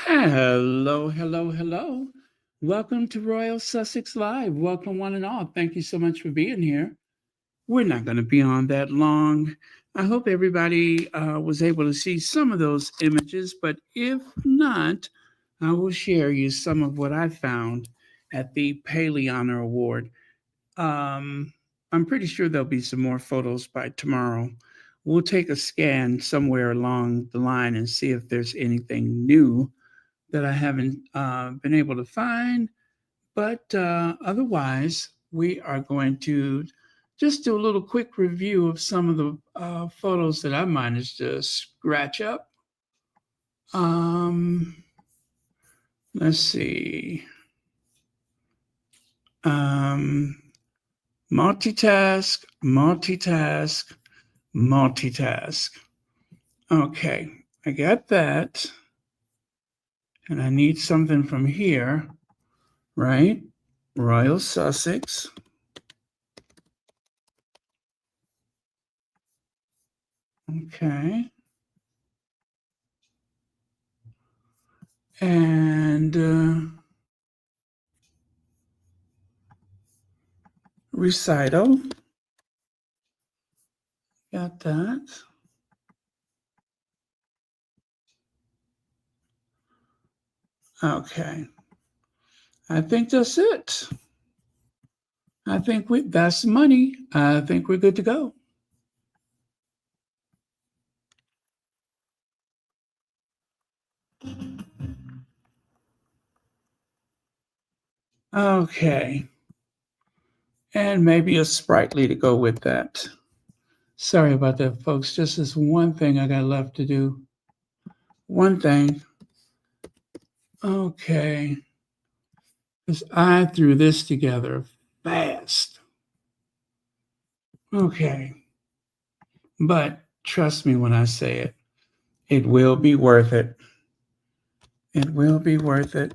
Hello, hello, hello. Welcome to Royal Sussex Live. Welcome, one and all. Thank you so much for being here. We're not going to be on that long. I hope everybody was able to see some of those images, but if not, I will share you some of what I found at the Paley Honor Award. Um, I'm pretty sure there'll be some more photos by tomorrow. We'll take a scan somewhere along the line and see if there's anything new that I haven't been able to find. But otherwise, we are going to just do a little quick review of some of the photos that I managed to scratch up. Um, let's see. Um, multitask, multitask, multitask. Okay, I got that. And I need something from here, right? Royal Sussex. Okay. And recital. Got that. Okay. I think that's it. I think that's money. I think we're good to go. Okay. And maybe a sprightly to go with that. Sorry about that, folks. Just this one thing I got left to do. One thing. Okay. Because I threw this together fast. Okay. But trust me when I say it, it will be worth it. It will be worth it.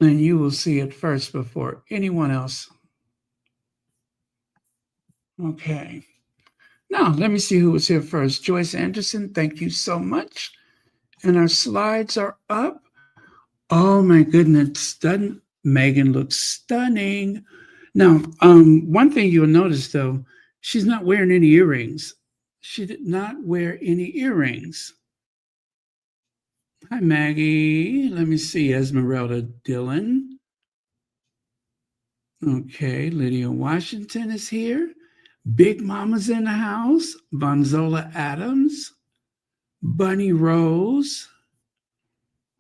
And you will see it first before anyone else. Okay. Now, let me see who was here first. Joyce Anderson, thank you so much. And our slides are up. Oh my goodness, Meghan looks stunning. Now, one thing you'll notice though, she's not wearing any earrings. She did not wear any earrings. Hi, Maggie. Let me see. Esmeralda Dillon. Okay, Lydia Washington is here. Big Mama's in the house. Bonzola Adams. Bunny Rose.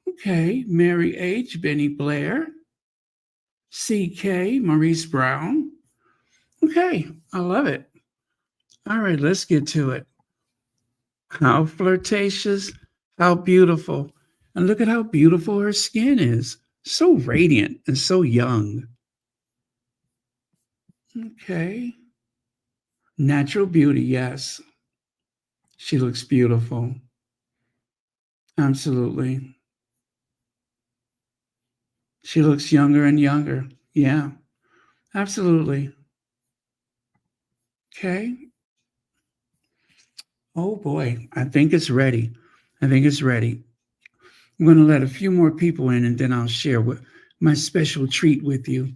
Okay, Mary H. Benny Blair. CK. Maurice Brown. Okay, I love it. All right, let's get to it. How flirtatious, how beautiful. And look at how beautiful her skin is. So radiant and so young. Okay. Natural beauty, yes. She looks beautiful. Absolutely. She looks younger and younger. Yeah, absolutely. Okay. Oh boy, I think it's ready. I think it's ready. I'm going to let a few more people in and then I'll share my special treat with you.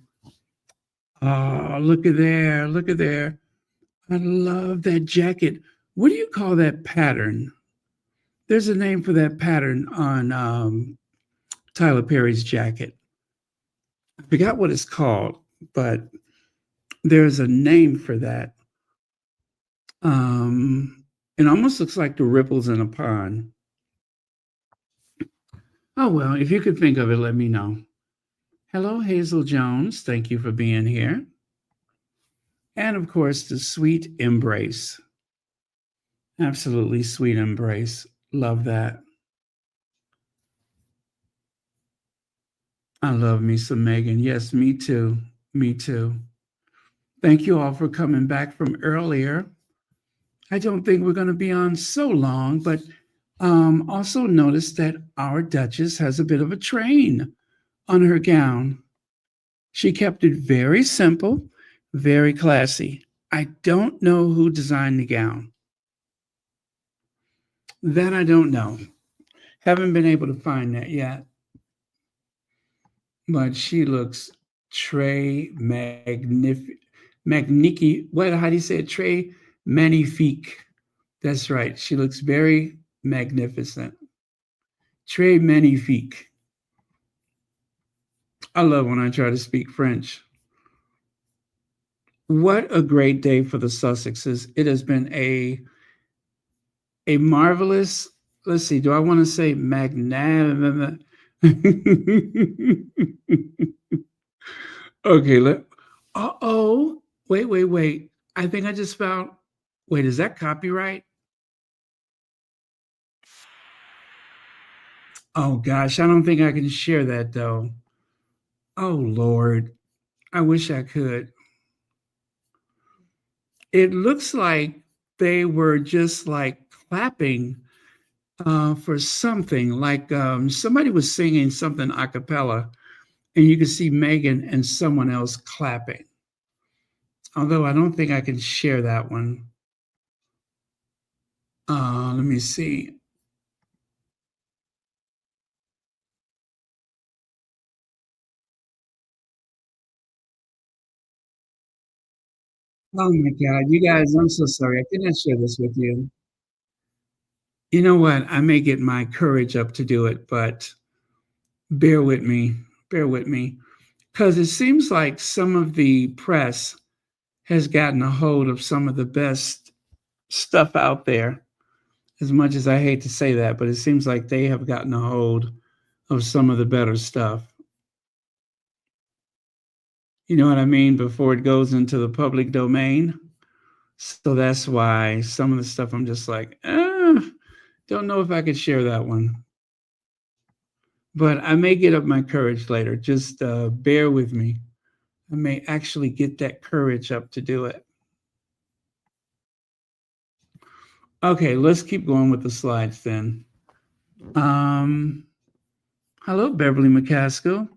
Oh, look at there. Look at there. I love that jacket. What do you call that pattern? There's a name for that pattern on Tyler Perry's jacket. I forgot what it's called, but there's a name for that. It almost looks like the ripples in a pond. Oh, well, if you could think of it, let me know. Hello, Hazel Jones. Thank you for being here. And of course, the sweet embrace. Absolutely sweet embrace. Love that. I love me some Meghan. Yes, me too. Me too. Thank you all for coming back from earlier. I don't think we're going to be on so long, but also notice that our Duchess has a bit of a train on her gown. She kept it very simple, very classy. I don't know who designed the gown. That I don't know. Haven't been able to find that yet. But she looks Trey Magnifique. What? How do you say it? Trey Magnifique. That's right. She looks very magnificent. Trey Magnifique. I love when I try to speak French. What a great day for the Sussexes. It has been a marvelous, let's see, do I want to say magnanimous? Okay, wait. I think I just found, wait, is that copyright? Oh gosh, I don't think I can share that though. Oh Lord, I wish I could. It looks like they were just like clapping for something, like somebody was singing something a cappella, and you could see Meghan and someone else clapping. Although I don't think I can share that one. Let me see. Oh my God, you guys, I'm so sorry. I cannot share this with you. You know what? I may get my courage up to do it, but bear with me. Bear with me. Because it seems like some of the press has gotten a hold of some of the best stuff out there. As much as I hate to say that, but it seems like they have gotten a hold of some of the better stuff. You know what I mean? Before it goes into the public domain. So that's why some of the stuff I'm just like, don't know if I could share that one. But I may get up my courage later. Just bear with me. I may actually get that courage up to do it. Okay, let's keep going with the slides then. Hello, Beverly McCaskill.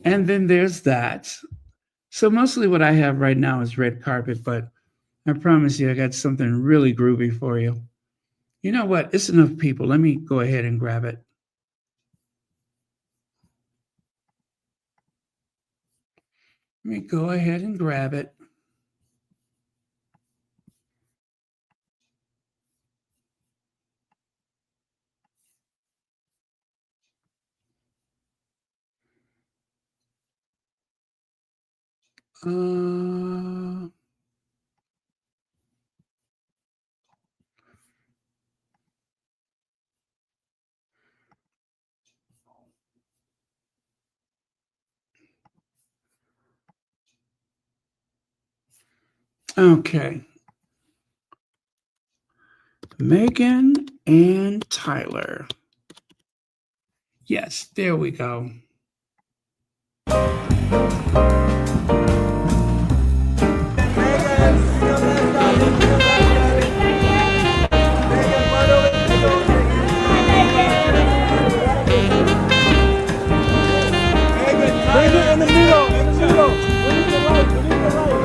And then there's that. So mostly what I have right now is red carpet, but I promise you I got something really groovy for you. You know what? It's enough people. Let me go ahead and grab it. Let me go ahead and grab it. Okay. Meghan and Tyler. Yes, there we go. Bring it in the middle, in the middle. We need the light, we need the light.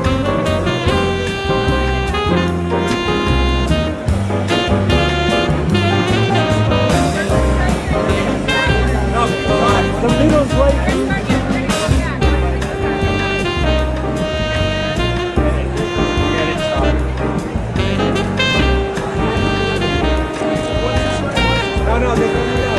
No, the middle's right. No, they're coming out.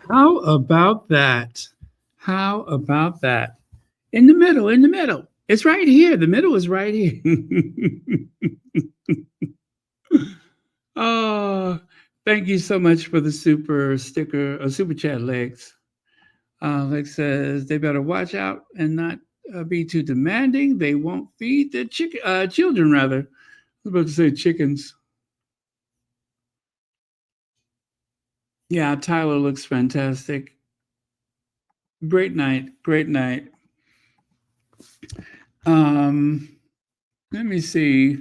How about that? How about that? In the middle, in the middle. It's right here. The middle is right here. Oh, thank you so much for the super sticker, super chat, Lex. Lex says they better watch out and not be too demanding. They won't feed the children, rather. I was about to say chickens. Yeah, Tyler looks fantastic. Great night. Great night. Let me see.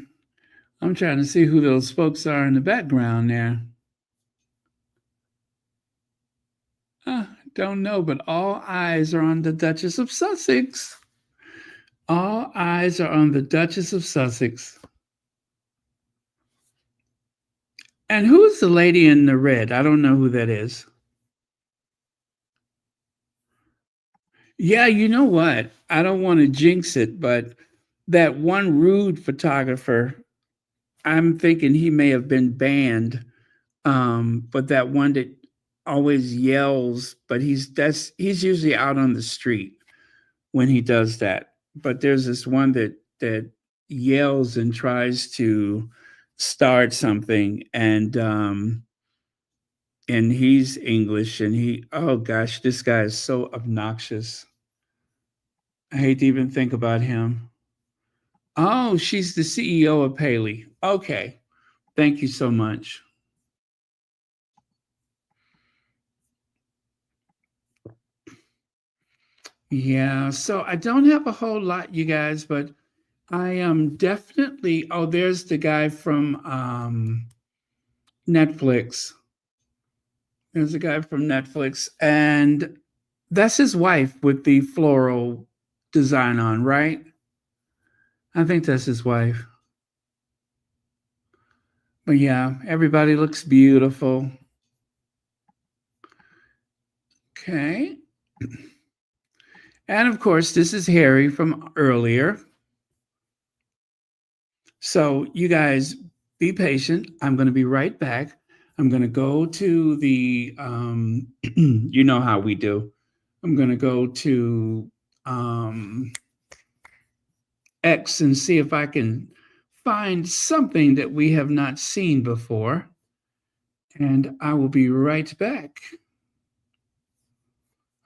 I'm trying to see who those folks are in the background there. Don't know, but all eyes are on the Duchess of Sussex. All eyes are on the Duchess of Sussex. And who's the lady in the red? I don't know who that is. Yeah, you know what? I don't want to jinx it, but that one rude photographer, I'm thinking he may have been banned. But that one that always yells, but he's usually out on the street when he does that. But there's this one that yells and tries to start something, and he's English, and oh gosh, this guy is so obnoxious. I hate to even think about him. Oh, she's the CEO of Paley. Okay. Thank you so much. Yeah, so I don't have a whole lot, you guys, but I am definitely. Oh, there's the guy from Netflix. There's a guy from Netflix, and that's his wife with the floral design on, right? I think that's his wife. But yeah, everybody looks beautiful. Okay. And of course, this is Harry from earlier. So you guys be patient. I'm going to be right back. I'm going to go to the, you know how we do. I'm going to go to X and see if I can find something that we have not seen before. And I will be right back.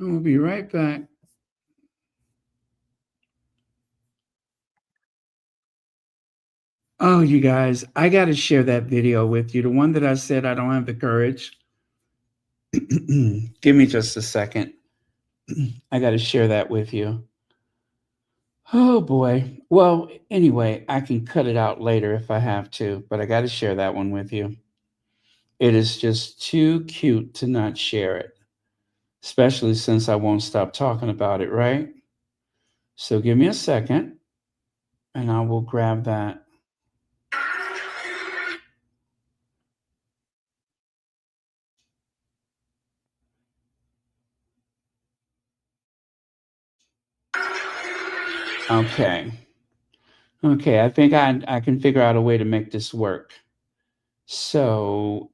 I will be right back. Oh, you guys, I got to share that video with you. The one that I said I don't have the courage. Give me just a second. I got to share that with you. Oh boy. Well, anyway, I can cut it out later if I have to, but I got to share that one with you. It is just too cute to not share it, especially since I won't stop talking about it, right? So give me a second and I will grab that. Okay. Okay, I think I can figure out a way to make this work. So,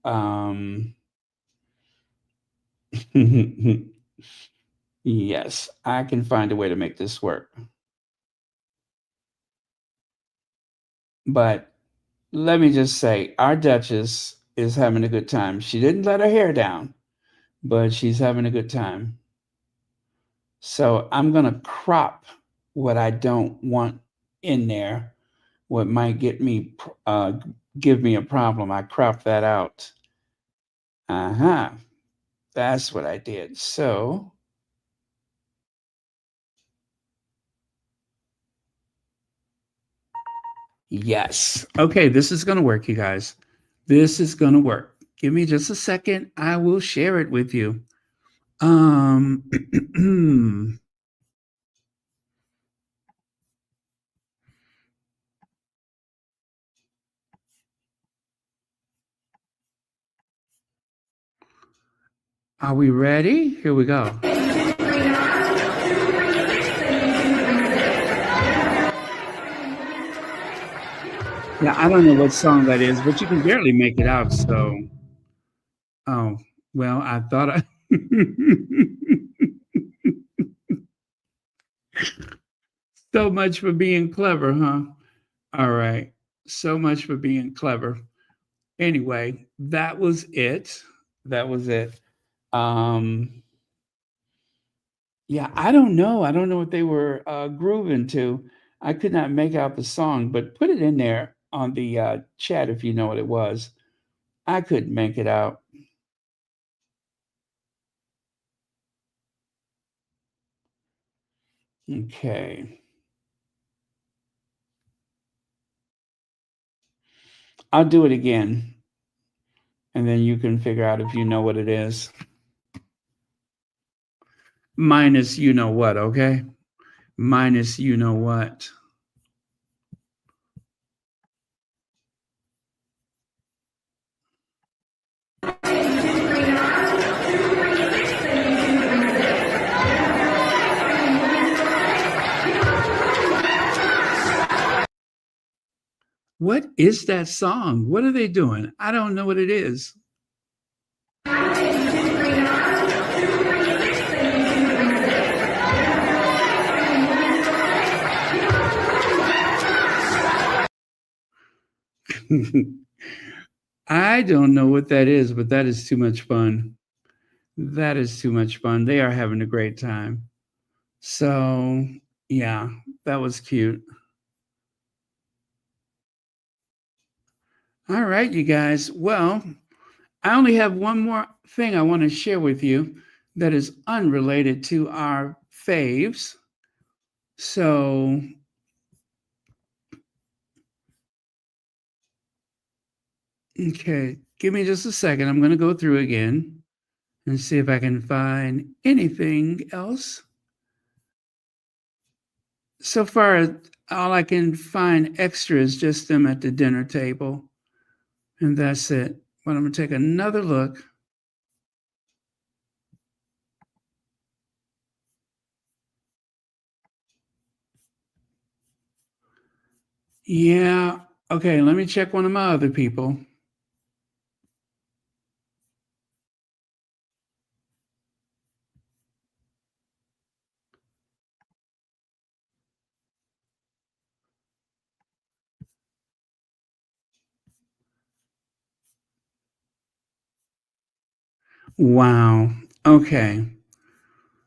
yes, I can find a way to make this work. But let me just say, our Duchess is having a good time. She didn't let her hair down, but she's having a good time. So I'm going to crop what I don't want in there, what might give me a problem. I crop that out. That's what I did. So yes. Okay, this is going to work, you guys. This is going to work. Give me just a second. I will share it with you. Are we ready? Here we go. Yeah, I don't know what song that is, but you can barely make it out. So, oh, well, I thought I. So much for being clever, huh? All right. So much for being clever. Anyway, that was it. That was it. Yeah, I don't know. I don't know what they were grooving to. I could not make out the song, but put it in there on the chat if you know what it was. I couldn't make it out. Okay. I'll do it again, and then you can figure out if you know what it is. Minus you know what, okay? Minus you know what. What is that song? What are they doing? I don't know what it is. I don't know what that is, but that is too much fun. That is too much fun. They are having a great time. So, yeah, that was cute. All right, you guys. Well, I only have one more thing I want to share with you that is unrelated to our faves. So, okay, give me just a second. I'm going to go through again and see if I can find anything else. So far, all I can find extra is just them at the dinner table. And that's it. But I'm going to take another look. Yeah. Okay, let me check one of my other people. Wow. Okay.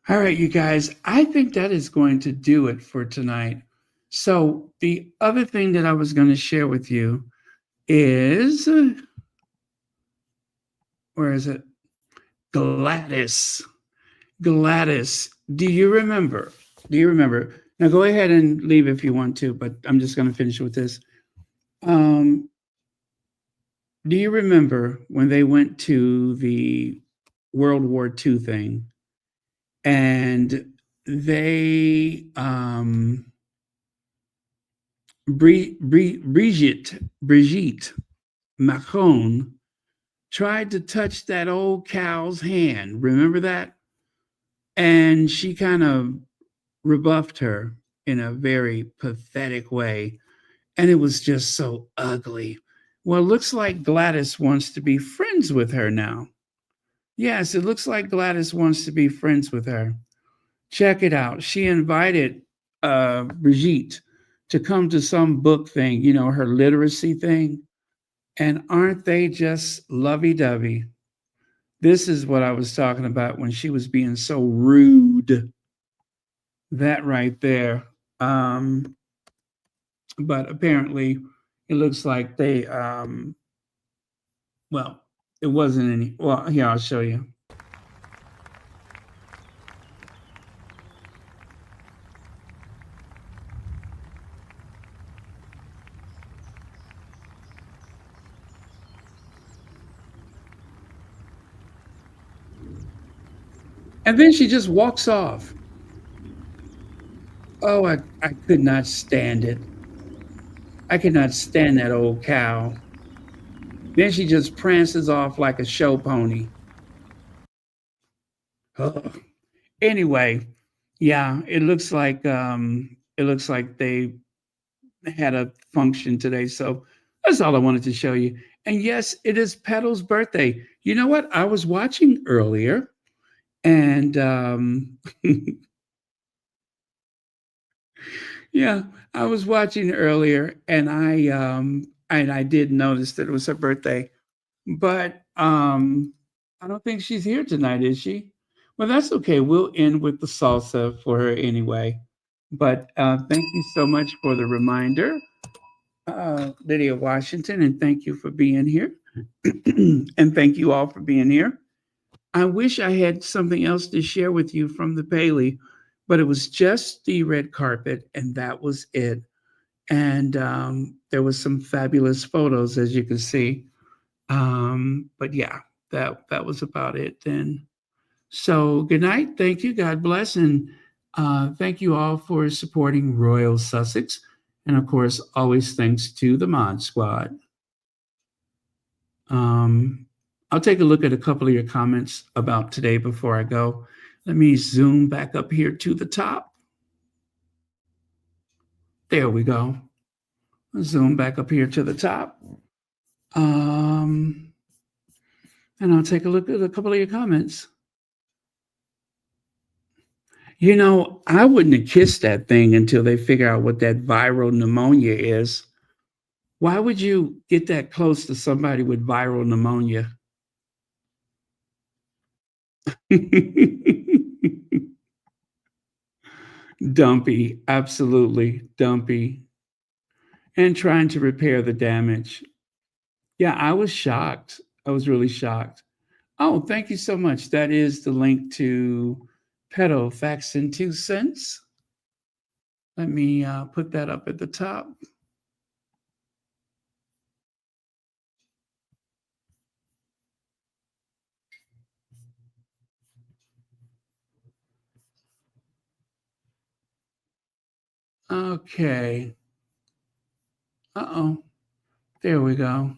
All right, you guys. I think that is going to do it for tonight. So, the other thing that I was going to share with you is where is it? Gladys. Gladys. Do you remember? Do you remember? Now, go ahead and leave if you want to, but I'm just going to finish with this. Um, do you remember when they went to the World War II thing and they Brigitte Macron tried to touch that old cow's hand. Remember that? And she kind of rebuffed her in a very pathetic way. And it was just so ugly. Well, it looks like Gladys wants to be friends with her now. Yes, it looks like Gladys wants to be friends with her. Check it out. She invited Brigitte to come to some book thing, her literacy thing. And aren't they just lovey dovey? This is what I was talking about when she was being so rude. That right there. But apparently, it looks like they, well, it wasn't any. Well, here, I'll show you. And then she just walks off. Oh, I could not stand it. I could not stand that old cow. Then she just prances off like a show pony. Oh. Anyway, yeah, it looks like they had a function today. So that's all I wanted to show you. And yes, it is Petal's birthday. You know what? I was watching earlier and yeah, I was watching earlier and I did notice that it was her birthday. But I don't think she's here tonight, is she? Well, that's okay. We'll end with the salsa for her anyway. But thank you so much for the reminder, Lydia Washington, and thank you for being here. And thank you all for being here. I wish I had something else to share with you from the Paley, but it was just the red carpet, and that was it. And there was some fabulous photos, as you can see. But yeah, that was about it then. So good night. Thank you. God bless. And thank you all for supporting Royal Sussex. And of course, always thanks to the Mod Squad. I'll take a look at a couple of your comments about today before I go. Let me zoom back up here to the top. There we go. Zoom back up here to the top. And I'll take a look at a couple of your comments. I wouldn't have kissed that thing until they figure out what that viral pneumonia is. Why would you get that close to somebody with viral pneumonia? Dumpy, absolutely dumpy. And trying to repair the damage. Yeah, I was shocked. I was really shocked. Oh, thank you so much. That is the link to Pedo Facts and 2 Cents. Let me put that up at the top. Okay. Uh-oh. There we go.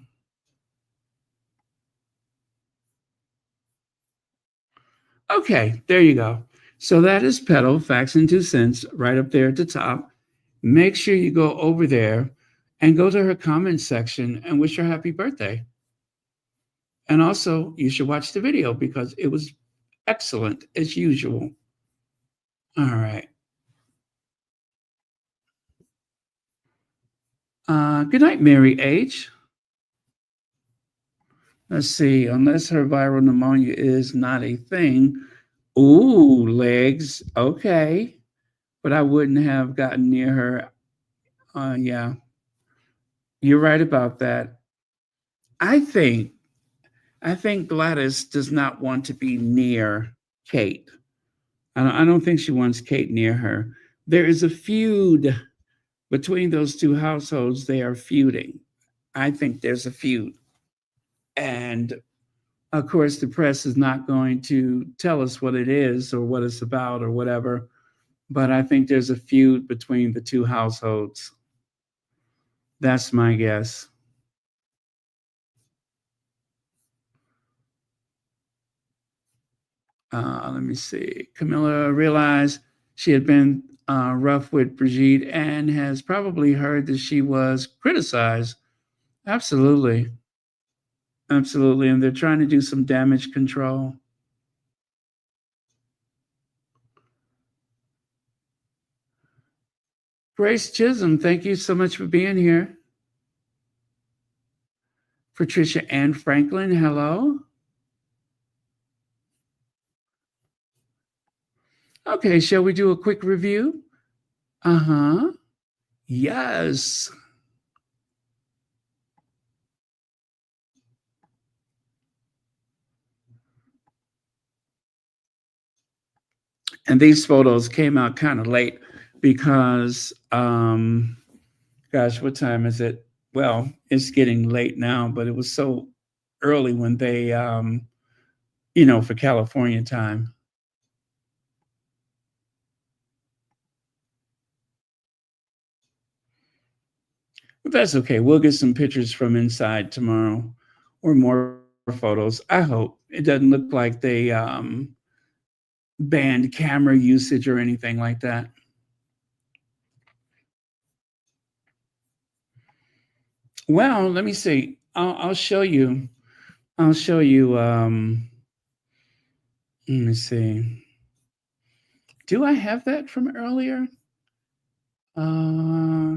Okay, there you go. So that is Petal, Facts and 2 Cents, right up there at the top. Make sure you go over there and go to her comment section and wish her happy birthday. And also, you should watch the video because it was excellent as usual. All right. Good night, Mary H. Let's see. Unless her viral pneumonia is not a thing. Ooh, legs. Okay. But I wouldn't have gotten near her. Yeah, you're right about that. I think I think Gladys does not want to be near Kate. I don't think she wants Kate near her. There is a feud between those two households. They are feuding. I think there's a feud. And of course, the press is not going to tell us what it is or what it's about or whatever. But I think there's a feud between the two households. That's my guess. Let me see. Camilla realized she had been rough with Brigitte and has probably heard that she was criticized. Absolutely. Absolutely. And they're trying to do some damage control. Grace Chisholm, thank you so much for being here. Patricia Ann Franklin, hello. Okay, shall we do a quick review? Uh-huh. Yes. And these photos came out kind of late because, gosh, what time is it? Well, it's getting late now, but it was so early when they, for California time. But that's okay. We'll get some pictures from inside tomorrow or more photos. I hope. It doesn't look like they banned camera usage or anything like that. Well, let me see. I'll show you. I'll show you. Let me see. Do I have that from earlier? Uh,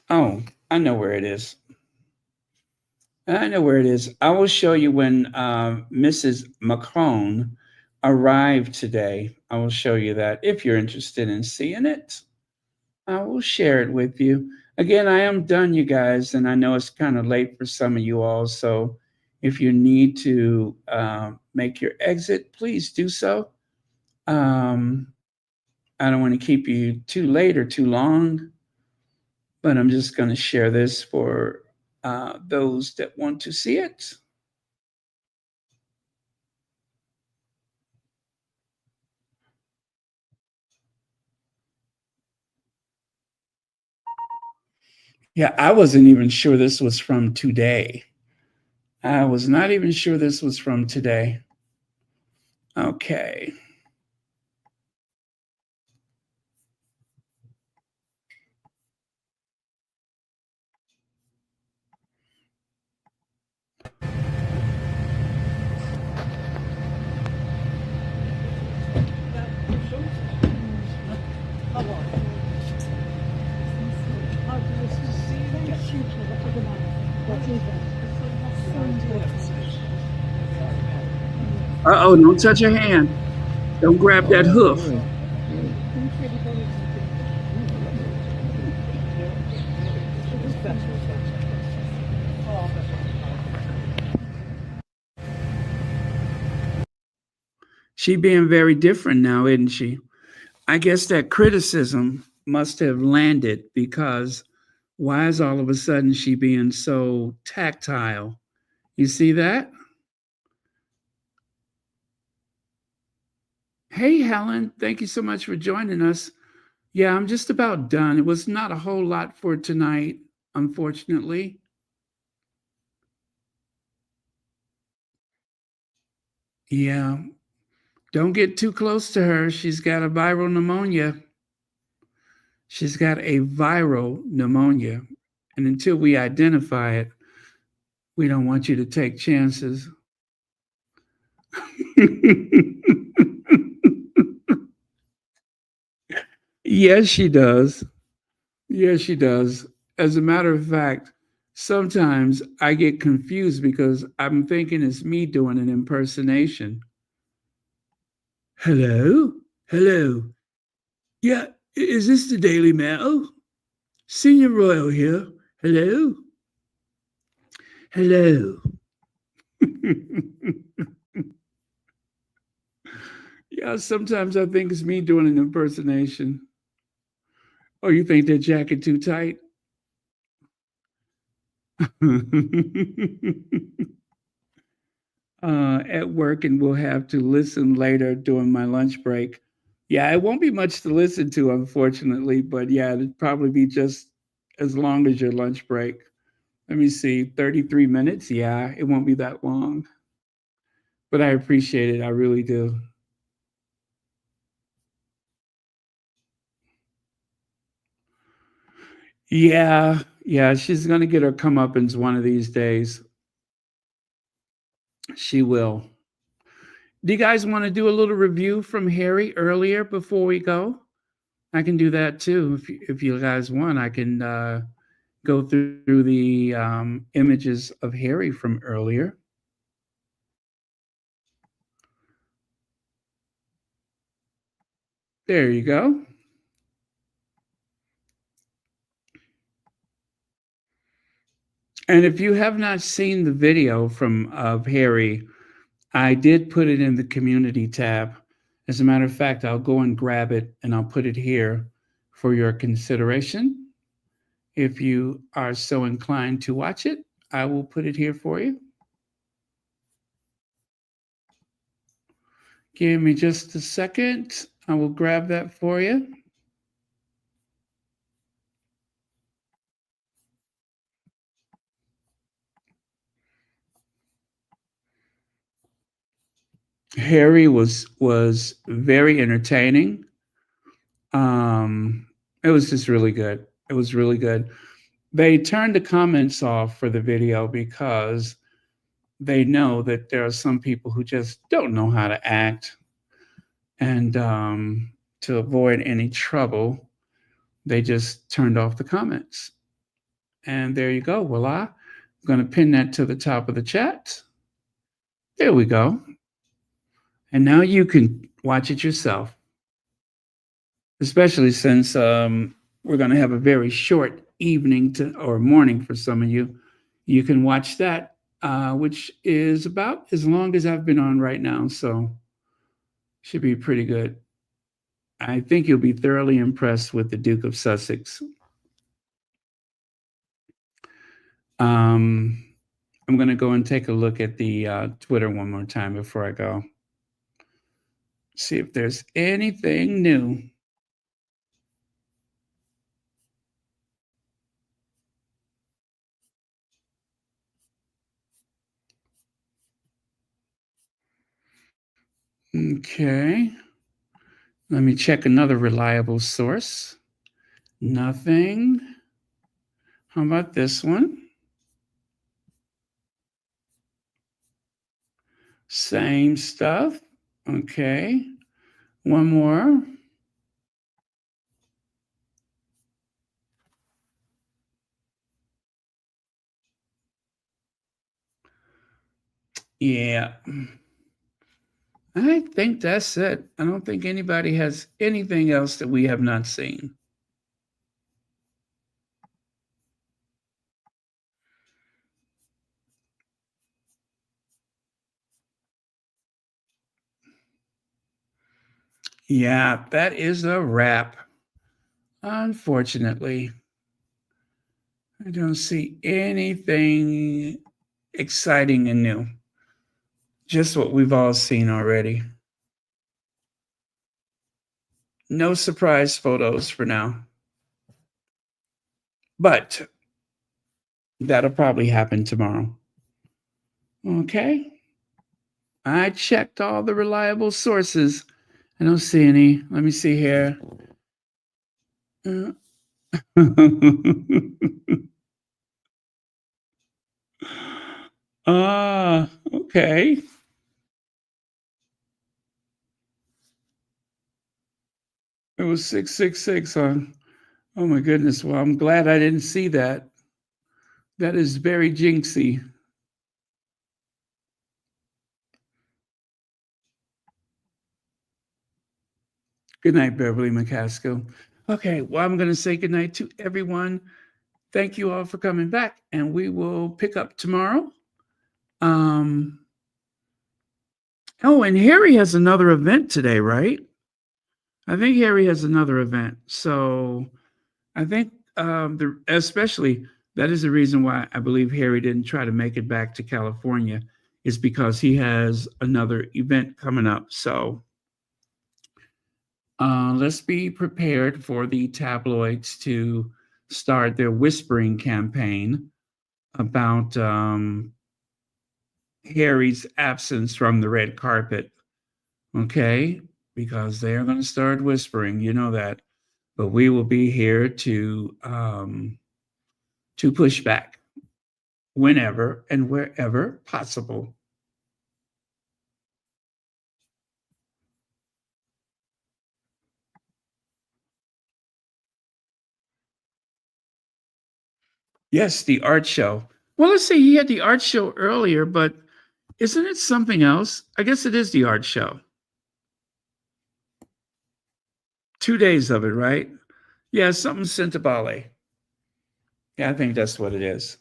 oh, I know where it is. I know where it is. I will show you when Mrs. Macron arrived today. I will show you that if you're interested in seeing it. I will share it with you. Again, I am done, you guys, and I know it's kind of late for some of you all. So if you need to make your exit, please do so. I don't want to keep you too late or too long, but I'm just going to share this for those that want to see it. Yeah, I wasn't even sure this was from today. I was not even sure this was from today. Okay. Uh-oh, don't touch your hand. Don't grab that hoof. She being very different now, isn't she? I guess that criticism must have landed because why is all of a sudden she being so tactile? You see that? Hey, Helen, thank you so much for joining us. Yeah, I'm just about done. It was not a whole lot for tonight, unfortunately. Yeah, don't get too close to her. She's got a viral pneumonia. She's got a viral pneumonia. And until we identify it, we don't want you to take chances. Yes, she does. Yes, she does. As a matter of fact, sometimes I get confused because I'm thinking it's me doing an impersonation. Hello? Hello. Yeah, is this the Daily Mail? Senior Royal here. Hello? Hello. Yeah, sometimes I think it's me doing an impersonation. Oh, you think that jacket too tight? At work, and will have to listen later during my lunch break. Yeah, it won't be much to listen to, unfortunately, but yeah, it'd probably be just as long as your lunch break. Let me see, 33 minutes. Yeah, it won't be that long, but I appreciate it. I really do. Yeah, yeah, she's gonna get her comeuppance one of these days. She will. Do you guys want to do a little review from Harry earlier before we go? I can do that too if you guys want. I can go through the images of Harry from earlier. There you go. And if you have not seen the video from of Harry, I did put it in the community tab. As a matter of fact, I'll go and grab it and I'll put it here for your consideration. If you are so inclined to watch it, I will put it here for you. Give me just a second. I will grab that for you. Harry was very entertaining. Um, it was just really good. It was really good. They turned the comments off for the video because they know that there are some people who just don't know how to act, and to avoid any trouble, they just turned off the comments. And there you go. Voila. I'm going to pin that to the top of the chat. There we go. And now you can watch it yourself, especially since we're going to have a very short evening or morning for some of you. You can watch that, which is about as long as I've been on right now. So should be pretty good. I think you'll be thoroughly impressed with the Duke of Sussex. Um, I'm going to go and take a look at the Twitter one more time before I go. See if there's anything new. Okay. Let me check another reliable source. Nothing. How about this one? Same stuff. Okay. One more. Yeah. I think that's it. I don't think anybody has anything else that we have not seen. Yeah, that is a wrap. Unfortunately, I don't see anything exciting and new. Just what we've all seen already. No surprise photos for now. But that'll probably happen tomorrow. Okay. I checked all the reliable sources. I don't see any. Let me see here. Ah, okay. was 666, huh? Oh my goodness. Well, I'm glad I didn't see that. That is very jinxy. Good night, Beverly McCaskill. Okay, well, I'm going to say good night to everyone. Thank you all for coming back, and we will pick up tomorrow. Oh, and Harry has another event today, right? I think Harry has another event. So I think especially that is the reason why I believe Harry didn't try to make it back to California, is because he has another event coming up. So let's be prepared for the tabloids to start their whispering campaign about Harry's absence from the red carpet. Okay, because they are going to start whispering, you know that. But we will be here to push back whenever and wherever possible. Yes, the art show. Well, let's see. He had the art show earlier, but isn't it something else? I guess it is the art show. 2 days of it, right? Yeah, something Cintabale. Yeah, I think that's what it is.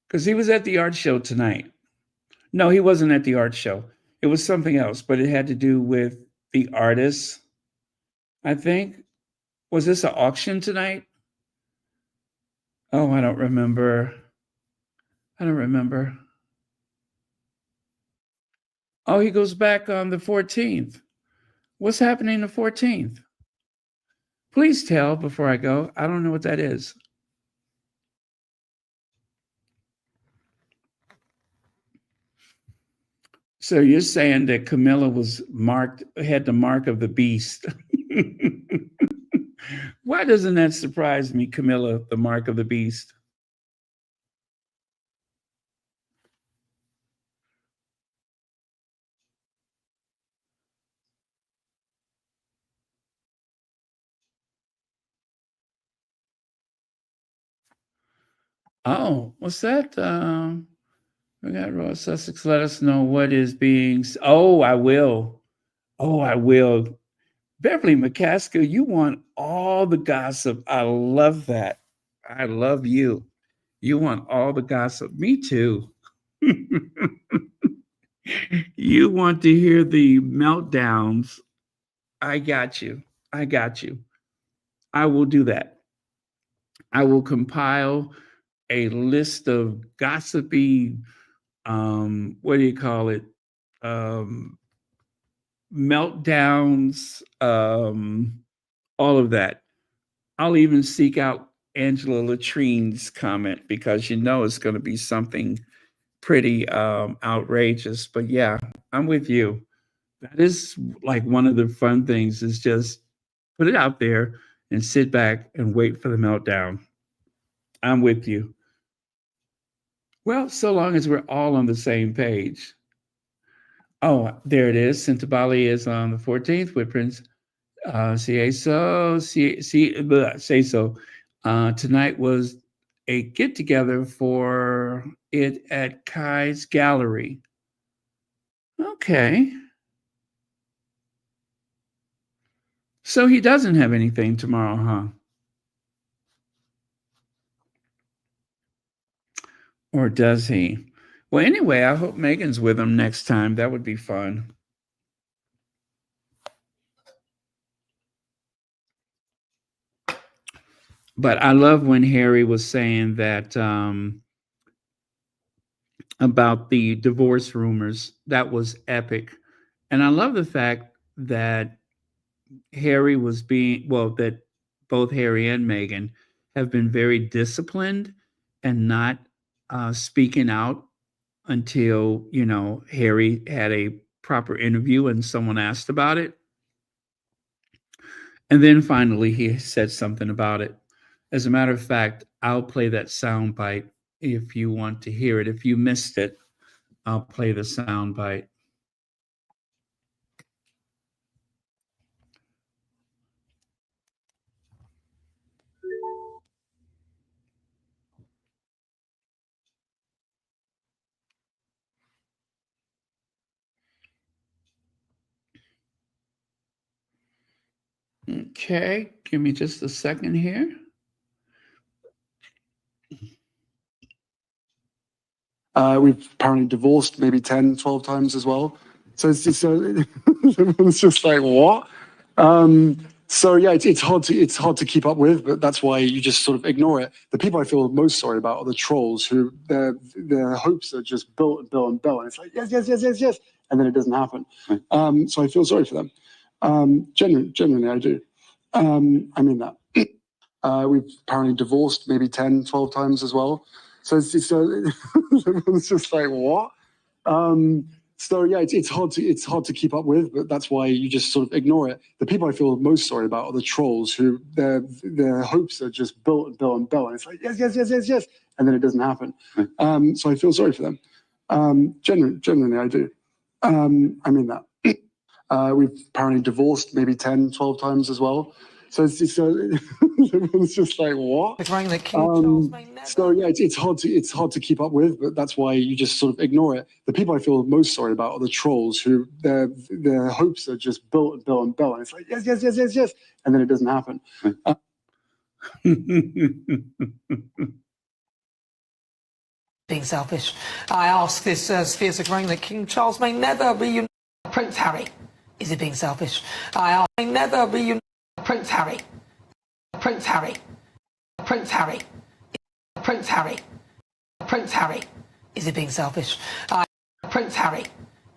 Because he was at the art show tonight. No, he wasn't at the art show. It was something else, but it had to do with the artists, I think. Was this an auction tonight? Oh, I don't remember. I don't remember. Oh, he goes back on the 14th. What's happening the 14th? Please tell before I go. I don't know what that is. So you're saying that Camilla had the mark of the beast. Why doesn't that surprise me, Camilla, the mark of the beast? Oh, what's that? We got Royal Sussex. Let us know what is being. Oh, I will. Oh, I will. Beverly McCaskill, you want all the gossip. I love that. I love you. You want all the gossip. Me too. You want to hear the meltdowns. I got you. I got you. I will do that. I will compile a list of gossipy, what do you call it? Um, Meltdowns, all of that. I'll even seek out Angela Latrine's comment because you know it's going to be something pretty outrageous. But yeah, I'm with you. That is like one of the fun things is just put it out there and sit back and wait for the meltdown. I'm with you. Well, so long as we're all on the same page. Oh, there it is. Cintabali is on the 14th with Prince Say so. Tonight was a get together for it at Kai's Gallery. Okay. So he doesn't have anything tomorrow, huh? Or does he? Well, anyway, I hope Meghan's with him next time. That would be fun. But I love when Harry was saying that about the divorce rumors. That was epic. And I love the fact that that both Harry and Meghan have been very disciplined and not speaking out until, Harry had a proper interview and someone asked about it. And then finally he said something about it. As a matter of fact, I'll play that sound bite if you want to hear it. If you missed it, I'll play the sound bite. Okay, give me just a second here. We've apparently divorced maybe 10, 12 times as well. So it's just, everyone's just like, what? So yeah, it's hard to keep up with, but that's why you just sort of ignore it. The people I feel most sorry about are the trolls who their hopes are just built and built and built. And it's like, yes, yes, yes, yes, yes. And then it doesn't happen. Right. So I feel sorry for them. Genuinely, I do. I mean that. We've apparently divorced maybe 10, 12 times as well. So everyone's just like, what? So yeah, it's hard to keep up with, but that's why you just sort of ignore it. The people I feel most sorry about are the trolls who their hopes are just built and built and built. And it's like, yes, yes, yes, yes, yes. And then it doesn't happen. Right. So I feel sorry for them. Genuinely, I do. I mean that. We've apparently divorced maybe 10, 12 times as well. So everyone's just like, what? So yeah, it's hard to keep up with, but that's why you just sort of ignore it. The people I feel most sorry about are the trolls who their hopes are just built and built and built. And it's like, yes, yes, yes, yes, yes. And then it doesn't happen. Being selfish. I ask this as fears are growing that King Charles may never reunite Prince Harry. Is he being selfish? I ask may never reunite Prince Harry. Prince Harry. Prince Harry. Prince Harry. Prince Harry. Is he being selfish? Prince Harry.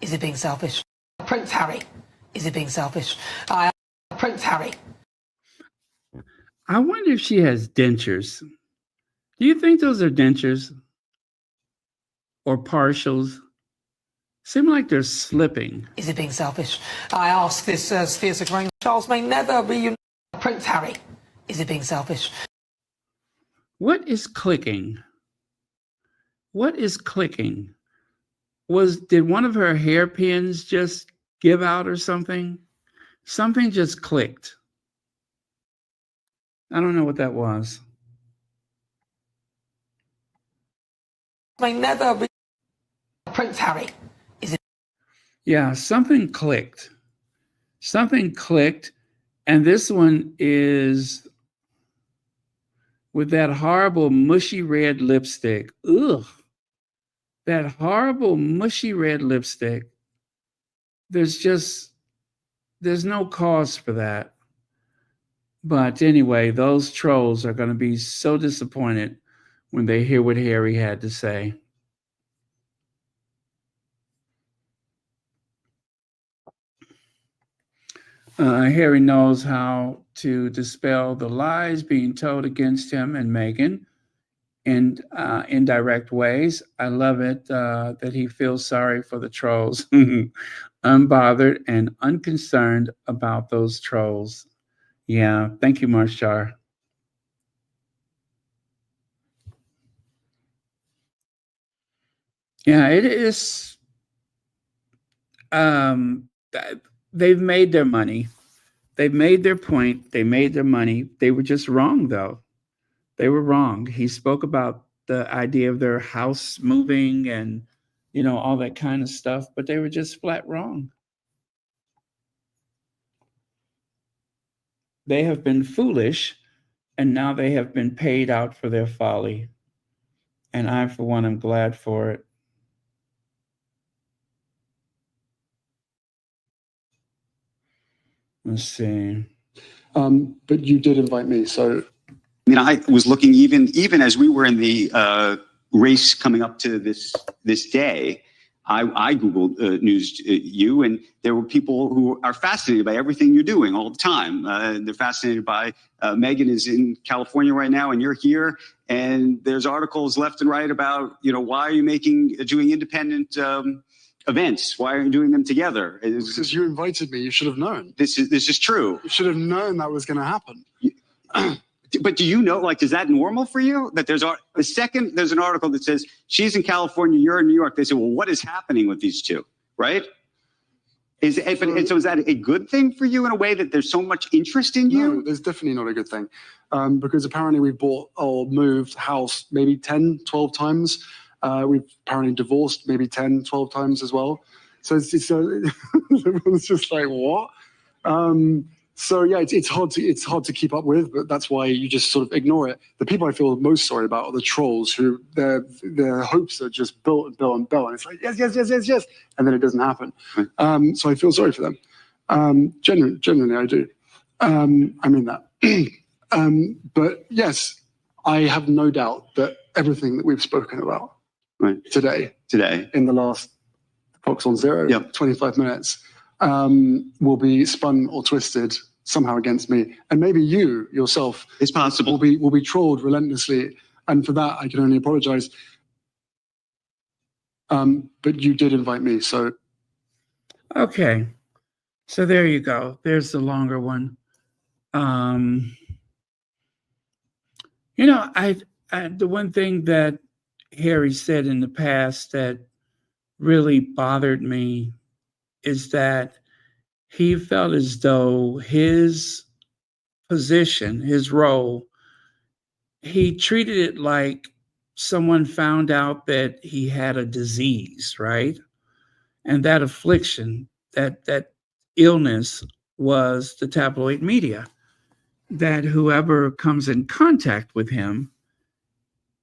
Is he being selfish? Prince Harry. Is he being selfish? Prince Harry. I wonder if she has dentures. Do you think those are dentures? Or partials? Seem like they're slipping. Is he being selfish? I ask this as fears are growing. Charles may never reunite Prince Harry. Is he being selfish? What is clicking? What is clicking? Did one of her hairpins just give out or something? Something just clicked. I don't know what that was. May never reunite Prince Harry. Yeah, something clicked. Something clicked, and this one is with that horrible mushy red lipstick. Ugh. That horrible mushy red lipstick. There's no cause for that. But anyway, those trolls are going to be so disappointed when they hear what Harry had to say. Harry knows how to dispel the lies being told against him and Meghan in indirect ways. I love it that he feels sorry for the trolls, unbothered and unconcerned about those trolls. Yeah, thank you, Marshar. Yeah, it is. They've made their money. They've made their point. They made their money. They were just wrong, though. They were wrong. He spoke about the idea of their house moving and, all that kind of stuff, but they were just flat wrong. They have been foolish, and now they have been paid out for their folly. And I, for one, am glad for it. Let's see. But you did invite me, so. I was looking even as we were in the race coming up to this day. I Googled news you, and there were people who are fascinated by everything you're doing all the time. They're fascinated by Meghan is in California right now, and you're here. And there's articles left and right about why are you doing independent events? Why are you doing them together? Because you invited me. You should have known. This is true. You should have known that was going to happen. But do you know, is that normal for you? That there's an article that says she's in California, you're in New York. They say, well, what is happening with these two, right? So is that a good thing for you in a way that there's so much interest in you? No, there's definitely not a good thing. Because apparently we've bought or moved house maybe 10, 12 times. We've apparently divorced maybe 10, 12 times as well. So everyone's just like, what? So yeah, it's hard to keep up with, but that's why you just sort of ignore it. The people I feel most sorry about are the trolls who their hopes are just built and built and built, and it's like yes, yes, yes, yes, yes, and then it doesn't happen. So I feel sorry for them. Genuinely, I do. I mean that. But yes, I have no doubt that everything that we've spoken about today in the last Fox on Zero, 25 minutes, will be spun or twisted somehow against me, and maybe you yourself, it's possible, will be trolled relentlessly, and for that I can only apologize. But you did invite me, so okay. So there you go. There's the longer one. You know, I the one thing that Harry said in the past that really bothered me is that he felt as though his position, his role, he treated it like someone found out that he had a disease, right? And that affliction, that illness was the tabloid media, that whoever comes in contact with him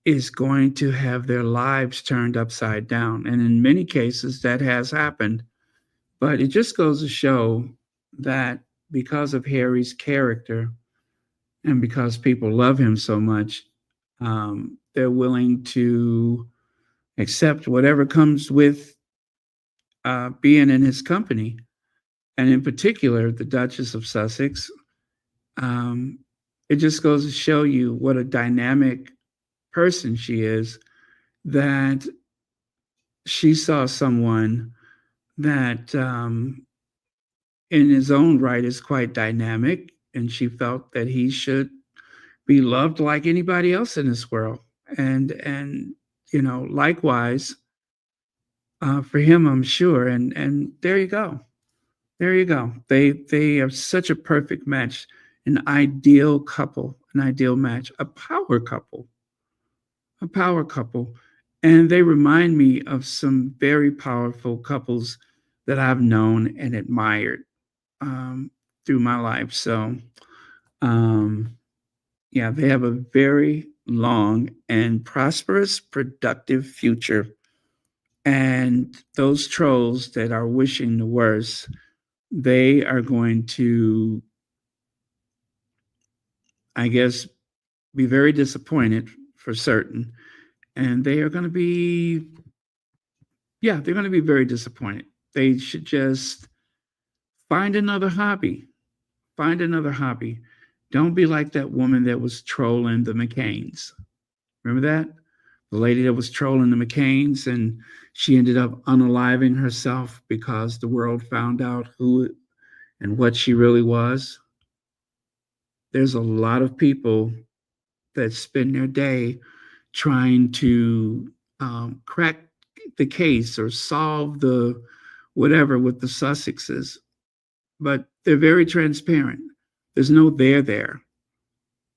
is going to have their lives turned upside down. And in many cases, that has happened. But it just goes to show that because of Harry's character and because people love him so much, they're willing to accept whatever comes with being in his company. And in particular, the Duchess of Sussex. It just goes to show you what a dynamic person she is, that she saw someone that in his own right is quite dynamic, and she felt that he should be loved like anybody else in this world. And you know, likewise for him, I'm sure. And there you go. There you go. They are such a perfect match, an ideal couple, an ideal match, a power couple. And they remind me of some very powerful couples that I've known and admired through my life. So, yeah, they have a very long and prosperous, productive future. And those trolls that are wishing the worst, they are going to, I guess, be very disappointed for certain. And they are going to be, they're going to be very disappointed. They should just find another hobby. Find another hobby. Don't be like that woman that was trolling the McCains. Remember that? The lady that was trolling the McCains, and she ended up unaliving herself because the world found out who and what she really was. There's a lot of people that spend their day trying to crack the case or solve the whatever with the Sussexes, but they're very transparent. There's no there.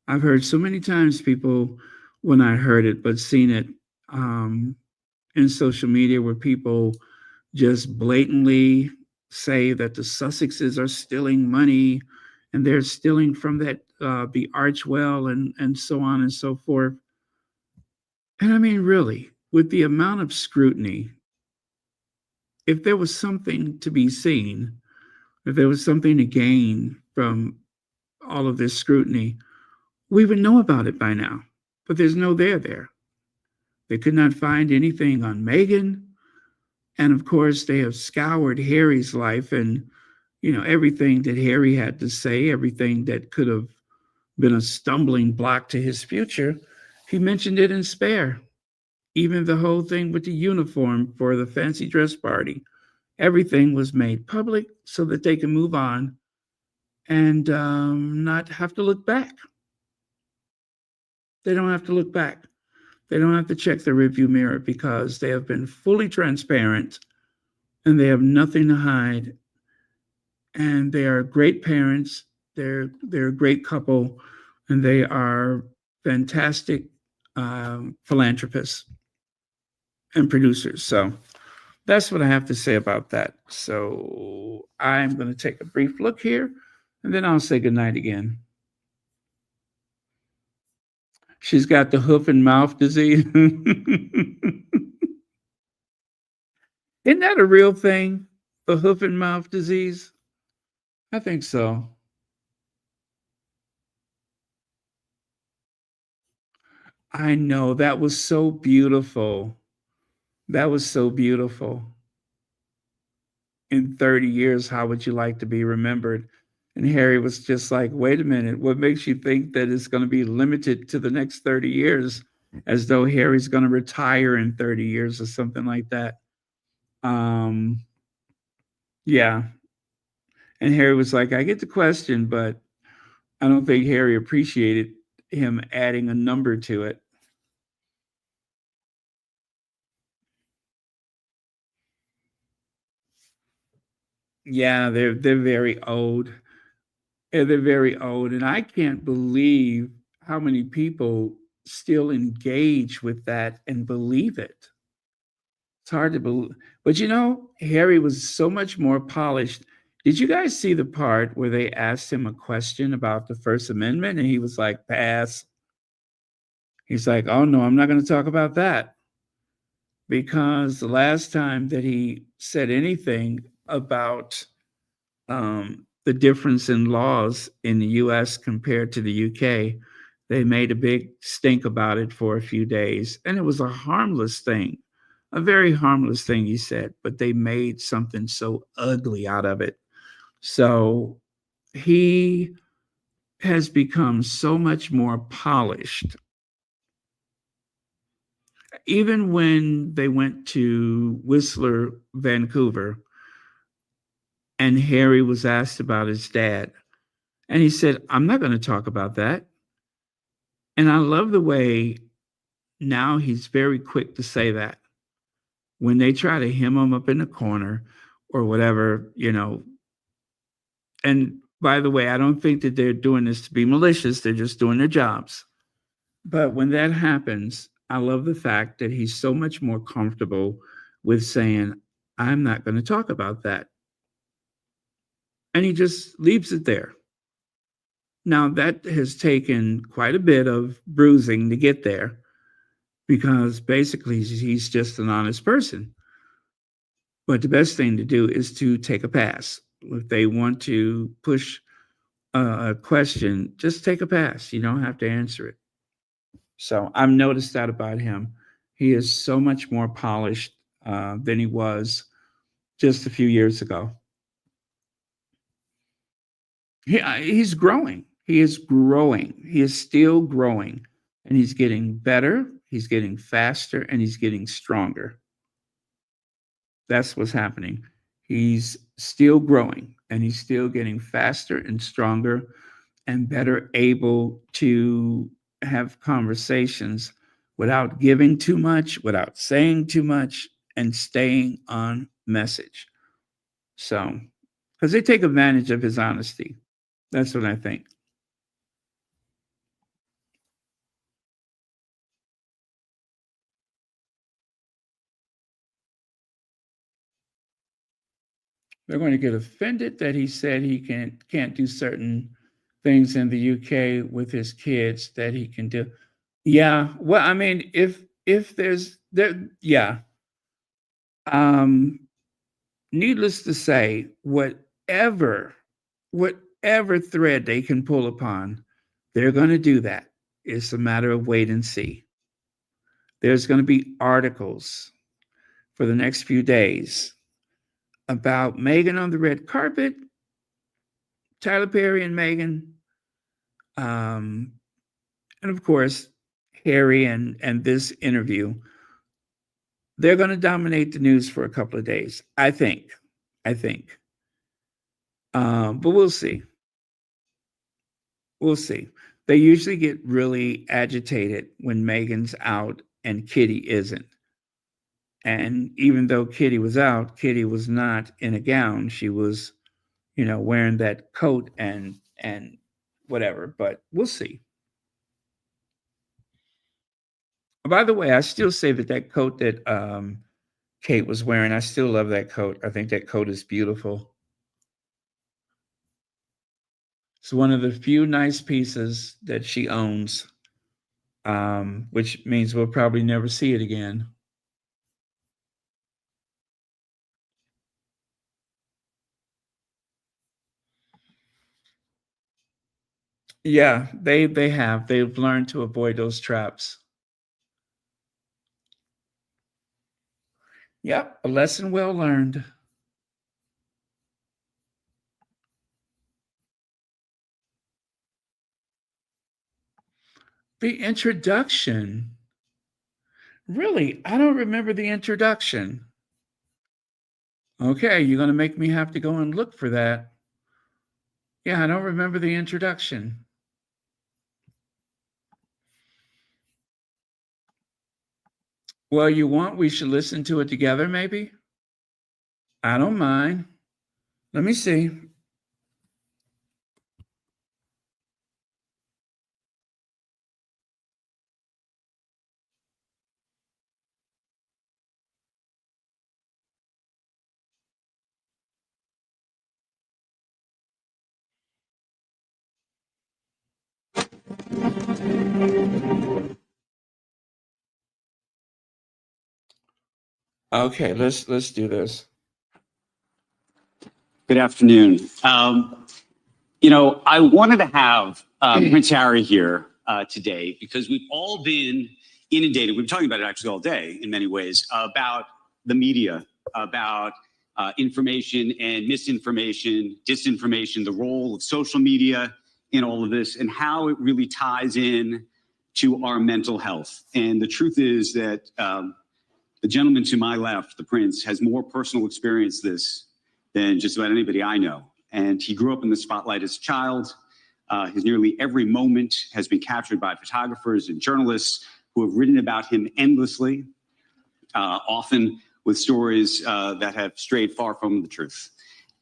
I've heard so many times people, when I heard it, but seen it in social media where people just blatantly say that the Sussexes are stealing money and they're stealing from that the Archwell and so on and so forth. And I mean, really, with the amount of scrutiny, if there was something to be seen, if there was something to gain from all of this scrutiny, we would know about it by now. But there's no there. They could not find anything on Meghan. And of course, they have scoured Harry's life and, you know, everything that Harry had to say, everything that could have been a stumbling block to his future, he mentioned it in spare. Even the whole thing with the uniform for the fancy dress party, everything was made public so that they can move on and not have to look back. They don't have to look back. They don't have to check the rearview mirror because they have been fully transparent and they have nothing to hide. And they are great parents. They're a great couple, and they are fantastic philanthropists and producers. So that's what I have to say about that. So I'm going to take a brief look here And then I'll say goodnight again. She's got the hoof and mouth disease. Isn't that a real thing? The hoof and mouth disease? I think so. I know. That was so beautiful. That was so beautiful. In 30 years, how would you like to be remembered? And Harry was just like, wait a minute, what makes you think that it's going to be limited to the next 30 years, as though Harry's going to retire in 30 years or something like that? Yeah. And Harry was like, I get the question, but I don't think Harry appreciated him adding a number to it. Yeah, they're very old. They're very old, and I can't believe how many people still engage with that and believe it. It's hard to believe, but Harry was so much more polished. Did you guys see the part where they asked him a question about the First Amendment, and he was like, "Pass." He's like, "Oh no, I'm not going to talk about that," because the last time that he said anything about the difference in laws in the US compared to the UK, they made a big stink about it for a few days. And it was a harmless thing, a very harmless thing, he said, but they made something so ugly out of it. So he has become so much more polished. Even when they went to Whistler, Vancouver, and Harry was asked about his dad, and he said, I'm not going to talk about that. And I love the way now he's very quick to say that. When they try to hem him up in the corner or whatever, And by the way, I don't think that they're doing this to be malicious. They're just doing their jobs. But when that happens, I love the fact that he's so much more comfortable with saying, I'm not going to talk about that. And he just leaves it there. Now, that has taken quite a bit of bruising to get there because basically he's just an honest person. But the best thing to do is to take a pass. If they want to push a question, just take a pass. You don't have to answer it. So I've noticed that about him. He is so much more polished than he was just a few years ago. He's growing. He is growing. He is still growing. And he's getting better. He's getting faster. And he's getting stronger. That's what's happening. He's still growing. And he's still getting faster and stronger and better able to have conversations without giving too much, without saying too much, and staying on message. So, because they take advantage of his honesty. That's what I think. They're going to get offended that he said he can't do certain things in the UK with his kids that he can do. Yeah. Well, I mean, if there's there, yeah. Needless to say, whatever thread they can pull upon, they're going to do that. It's a matter of wait and see. There's going to be articles for the next few days about Meghan on the red carpet, Tyler Perry and Meghan, and of course, Harry and this interview. They're going to dominate the news for a couple of days, I think. But we'll see. We'll see. They usually get really agitated when Meghan's out and Kitty isn't. And even though Kitty was out, Kitty was not in a gown. She was, wearing that coat and whatever. But we'll see. By the way, I still say that coat that Kate was wearing, I still love that coat. I think that coat is beautiful. It's one of the few nice pieces that she owns, which means we'll probably never see it again. Yeah, they have. They've learned to avoid those traps. Yep, a lesson well learned. The introduction. Really, I don't remember the introduction. Okay, you're going to make me have to go and look for that. Yeah, I don't remember the introduction. Well, we should listen to it together, maybe? I don't mind. Let me see. Okay, let's do this. Good afternoon. I wanted to have Prince Harry here today because we've all been inundated. We've been talking about it actually all day in many ways about the media, about information and misinformation, disinformation, the role of social media in all of this, and how it really ties in to our mental health. And the truth is that the gentleman to my left, the Prince, has more personal experience this than just about anybody I know. And he grew up in the spotlight as a child. His nearly every moment has been captured by photographers and journalists who have written about him endlessly, often with stories that have strayed far from the truth.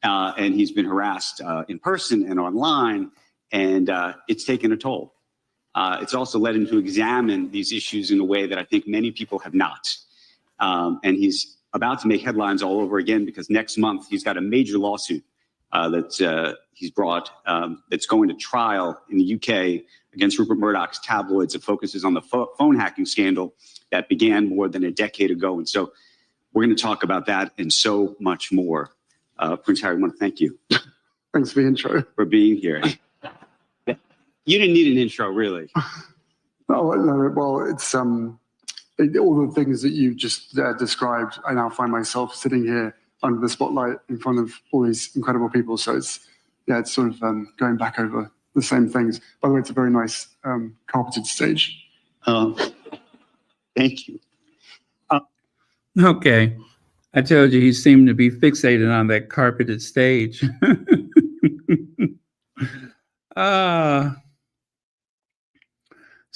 And he's been harassed in person and online, and it's taken a toll. It's also led him to examine these issues in a way that I think many people have not. And he's about to make headlines all over again because next month he's got a major lawsuit that he's brought that's going to trial in the UK against Rupert Murdoch's tabloids. It focuses on the phone hacking scandal that began more than a decade ago. And so we're going to talk about that and so much more. Prince Harry, I want to thank you. Thanks for the intro. For being here. You didn't need an intro, really. No, well, it's all the things that you just described. I now find myself sitting here under the spotlight in front of all these incredible people. So it's sort of going back over the same things. By the way, it's a very nice carpeted stage. Thank you. Okay. I told you he seemed to be fixated on that carpeted stage.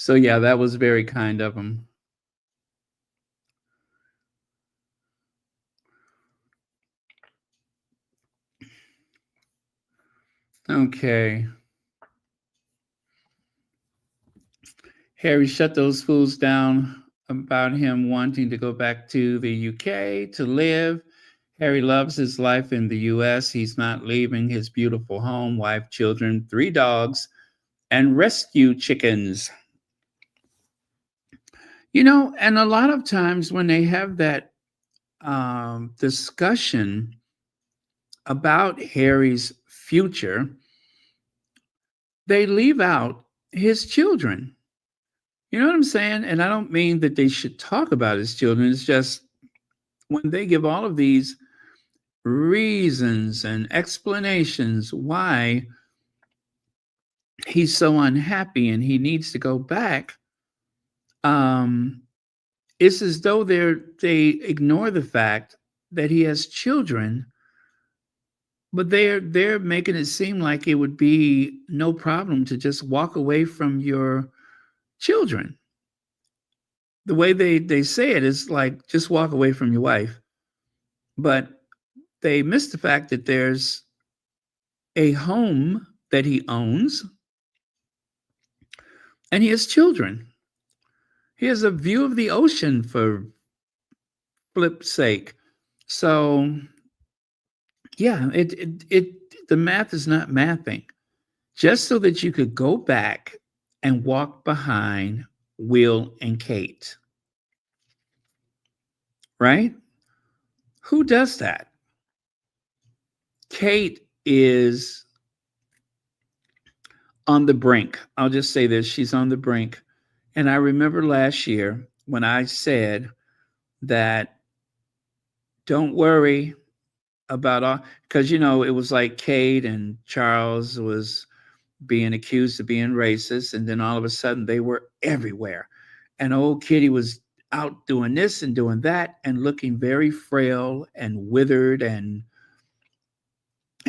So yeah, that was very kind of him. Okay. Harry, shut those fools down about him wanting to go back to the UK to live. Harry loves his life in the US. He's not leaving his beautiful home, wife, children, 3 dogs, and rescue chickens. And a lot of times when they have that discussion about Harry's future, they leave out his children. You know what I'm saying? And I don't mean that they should talk about his children. It's just when they give all of these reasons and explanations why he's so unhappy and he needs to go back, it's as though they ignore the fact that he has children, but they're making it seem like it would be no problem to just walk away from your children. The way they say it is like, just walk away from your wife. But they miss the fact that there's a home that he owns and he has children. He has a view of the ocean, for flip's sake. So yeah, the math is not mathing. just so that you could go back and walk behind Will and Kate. Right? Who does that? Kate is on the brink. I'll just say this, she's on the brink. And I remember last year when I said that don't worry about all, because it was like Kate and Charles was being accused of being racist, and then all of a sudden they were everywhere. And old Kitty was out doing this and doing that and looking very frail and withered, and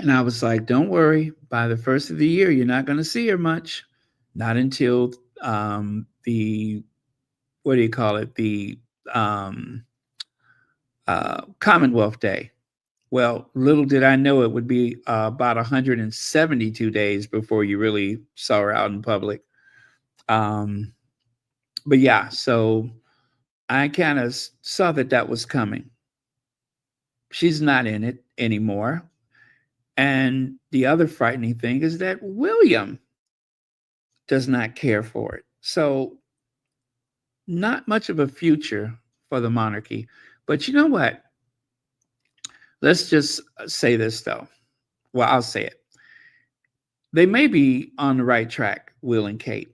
I was like, don't worry, by the first of the year you're not going to see her much, not until the what do you call it, the Commonwealth Day. Well, little did I know it would be about 172 days before you really saw her out in public. But yeah, so I kind of saw that was coming. She's not in it anymore. And the other frightening thing is that William does not care for it. So not much of a future for the monarchy. But you know what? Let's just say this, though. Well, I'll say it. They may be on the right track, Will and Kate.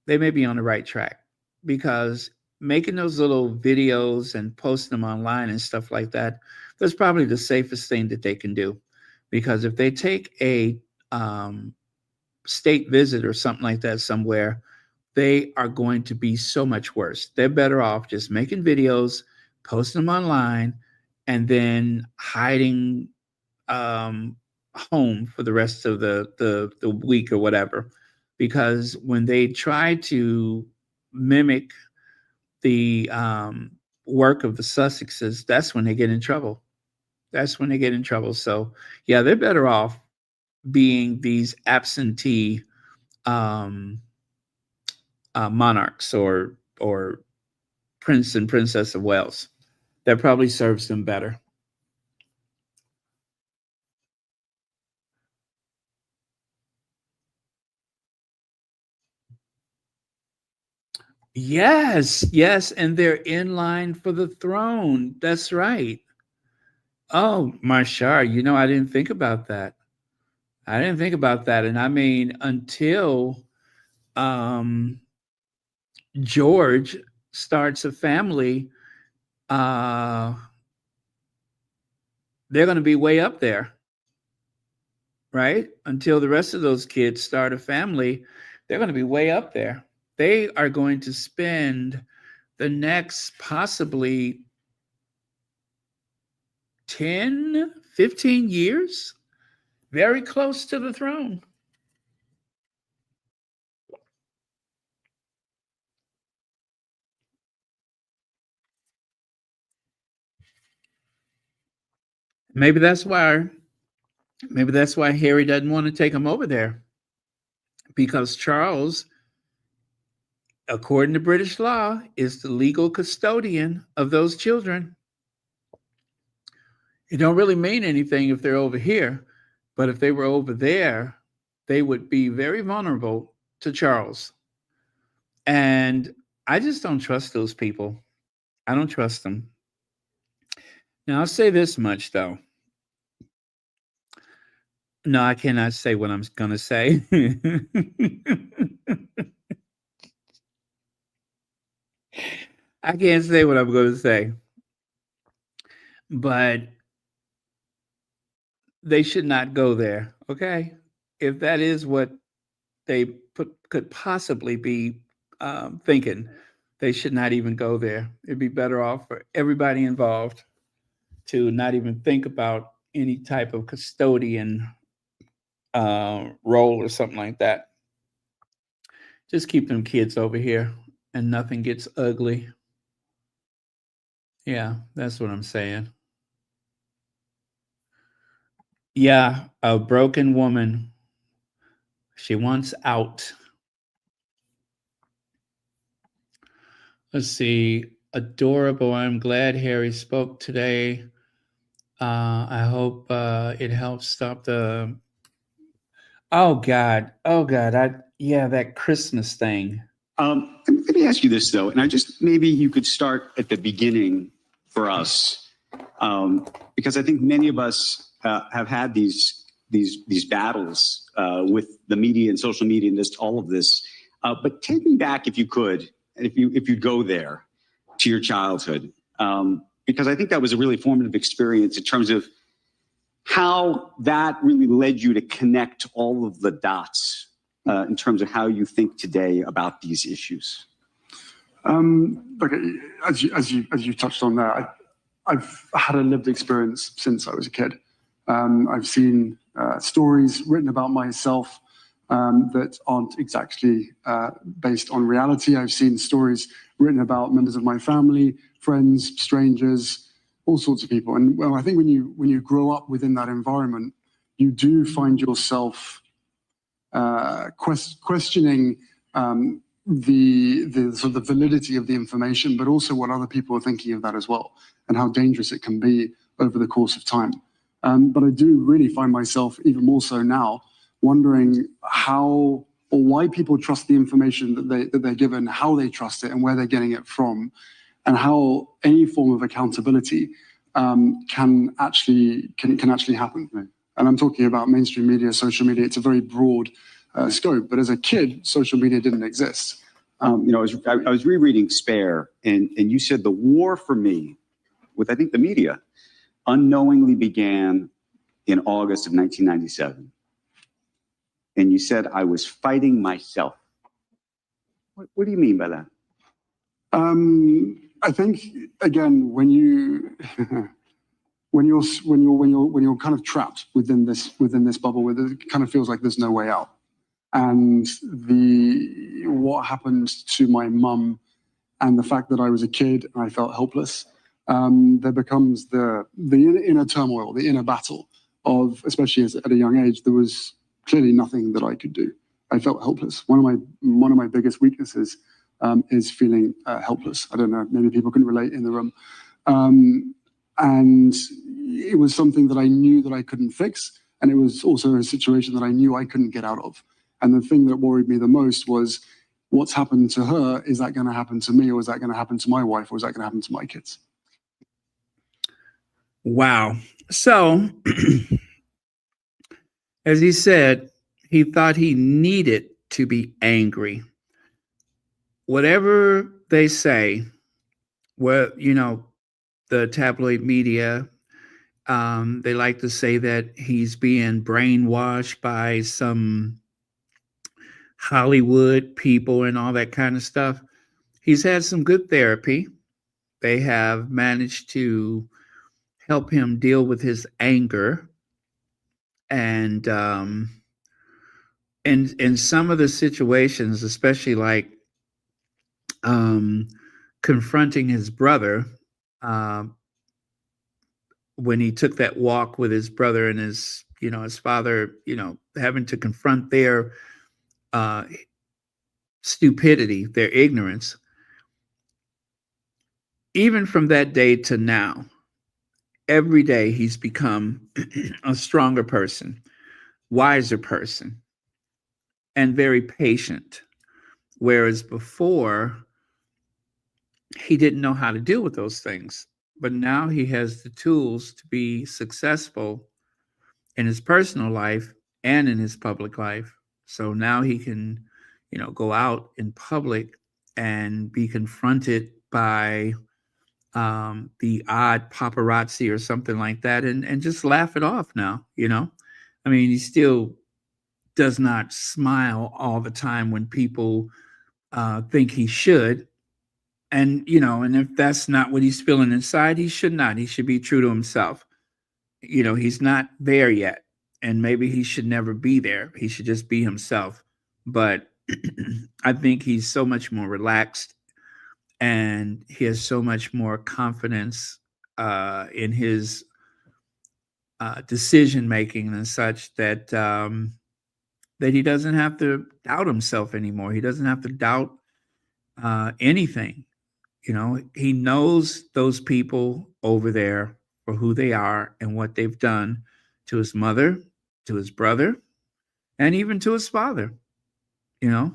They may be on the right track, because making those little videos and posting them online and stuff like that, that's probably the safest thing that they can do. Because if they take a state visit or something like that somewhere, they are going to be so much worse. They're better off just making videos, posting them online, and then hiding home for the rest of the week or whatever. Because when they try to mimic the work of the Sussexes, that's when they get in trouble. That's when they get in trouble. So yeah, they're better off being these absentee monarchs or Prince and Princess of Wales. That probably serves them better. Yes, and they're in line for the throne. That's right. Oh, Marshar, I didn't think about that. I didn't think about that. And I mean, until George starts a family, they're going to be way up there, right? Until the rest of those kids start a family, they're going to be way up there. They are going to spend the next possibly 10, 15 years very close to the throne. Maybe that's why Harry doesn't want to take him over there, because Charles, according to British law, is the legal custodian of those children. It don't really mean anything if they're over here, but if they were over there, they would be very vulnerable to Charles. And I just don't trust those people. I don't trust them. Now, I'll say this much, though. No, I cannot say what I'm going to say. I can't say what I'm going to say. But they should not go there, okay? If that is what they could possibly be thinking, they should not even go there. It'd be better off for everybody involved to not even think about any type of custodian role or something like that. Just keep them kids over here and nothing gets ugly. Yeah, that's what I'm saying. Yeah, a broken woman. She wants out. Let's see. Adorable. I'm glad Harry spoke today. I hope it helps stop the. Oh God. Oh God. Yeah, that Christmas thing. Let me ask you this though, and maybe you could start at the beginning for us, because I think many of us have had these battles with the media and social media and just all of this. But take me back, if you could, and if you go there to your childhood, because I think that was a really formative experience in terms of how that really led you to connect all of the dots in terms of how you think today about these issues. Look, as you touched on there, I've had a lived experience since I was a kid. I've seen stories written about myself that aren't exactly based on reality. I've seen stories written about members of my family, friends, strangers, all sorts of people. And well, I think when you grow up within that environment, you do find yourself questioning the sort of validity of the information, but also what other people are thinking of that as well, and how dangerous it can be over the course of time. But I do really find myself, even more so now, wondering how or why people trust the information that they're given, how they trust it, and where they're getting it from, and how any form of accountability can actually happen. And I'm talking about mainstream media, social media. It's a very broad scope. But as a kid, social media didn't exist. I was rereading Spare, and you said the war for me, with I think the media, unknowingly began in August of 1997. And you said I was fighting myself. What do you mean by that? I think again, when you're kind of trapped within this bubble, where it kind of feels like there's no way out, and what happened to my mum, and the fact that I was a kid and I felt helpless, there becomes the inner turmoil, the inner battle of, especially at a young age, there was clearly nothing that I could do. I felt helpless. One of my biggest weaknesses is feeling helpless. I don't know, maybe people can relate in the room. And it was something that I knew that I couldn't fix. And it was also a situation that I knew I couldn't get out of. And the thing that worried me the most was, what's happened to her? Is that going to happen to me? Or is that going to happen to my wife? Or is that going to happen to my kids? Wow. So, as he said, he thought he needed to be angry. Whatever they say, well, the tabloid media, they like to say that he's being brainwashed by some Hollywood people and all that kind of stuff. He's had some good therapy. They have managed to help him deal with his anger. And in some of the situations, especially like confronting his brother, when he took that walk with his brother and his father, having to confront their stupidity, their ignorance. Even from that day to now, every day he's become a stronger person, wiser person, and very patient. Whereas before, he didn't know how to deal with those things. But now he has the tools to be successful in his personal life and in his public life. So now he can, go out in public and be confronted by the odd paparazzi or something like that, and just laugh it off now. I mean, he still does not smile all the time when people think he should. And, and if that's not what he's feeling inside, he should not. He should be true to himself. He's not there yet. And maybe he should never be there. He should just be himself. But I think he's so much more relaxed, and he has so much more confidence in his decision making and such that that he doesn't have to doubt himself anymore. He doesn't have to doubt anything. He knows those people over there for who they are and what they've done to his mother, to his brother, and even to his father. You know,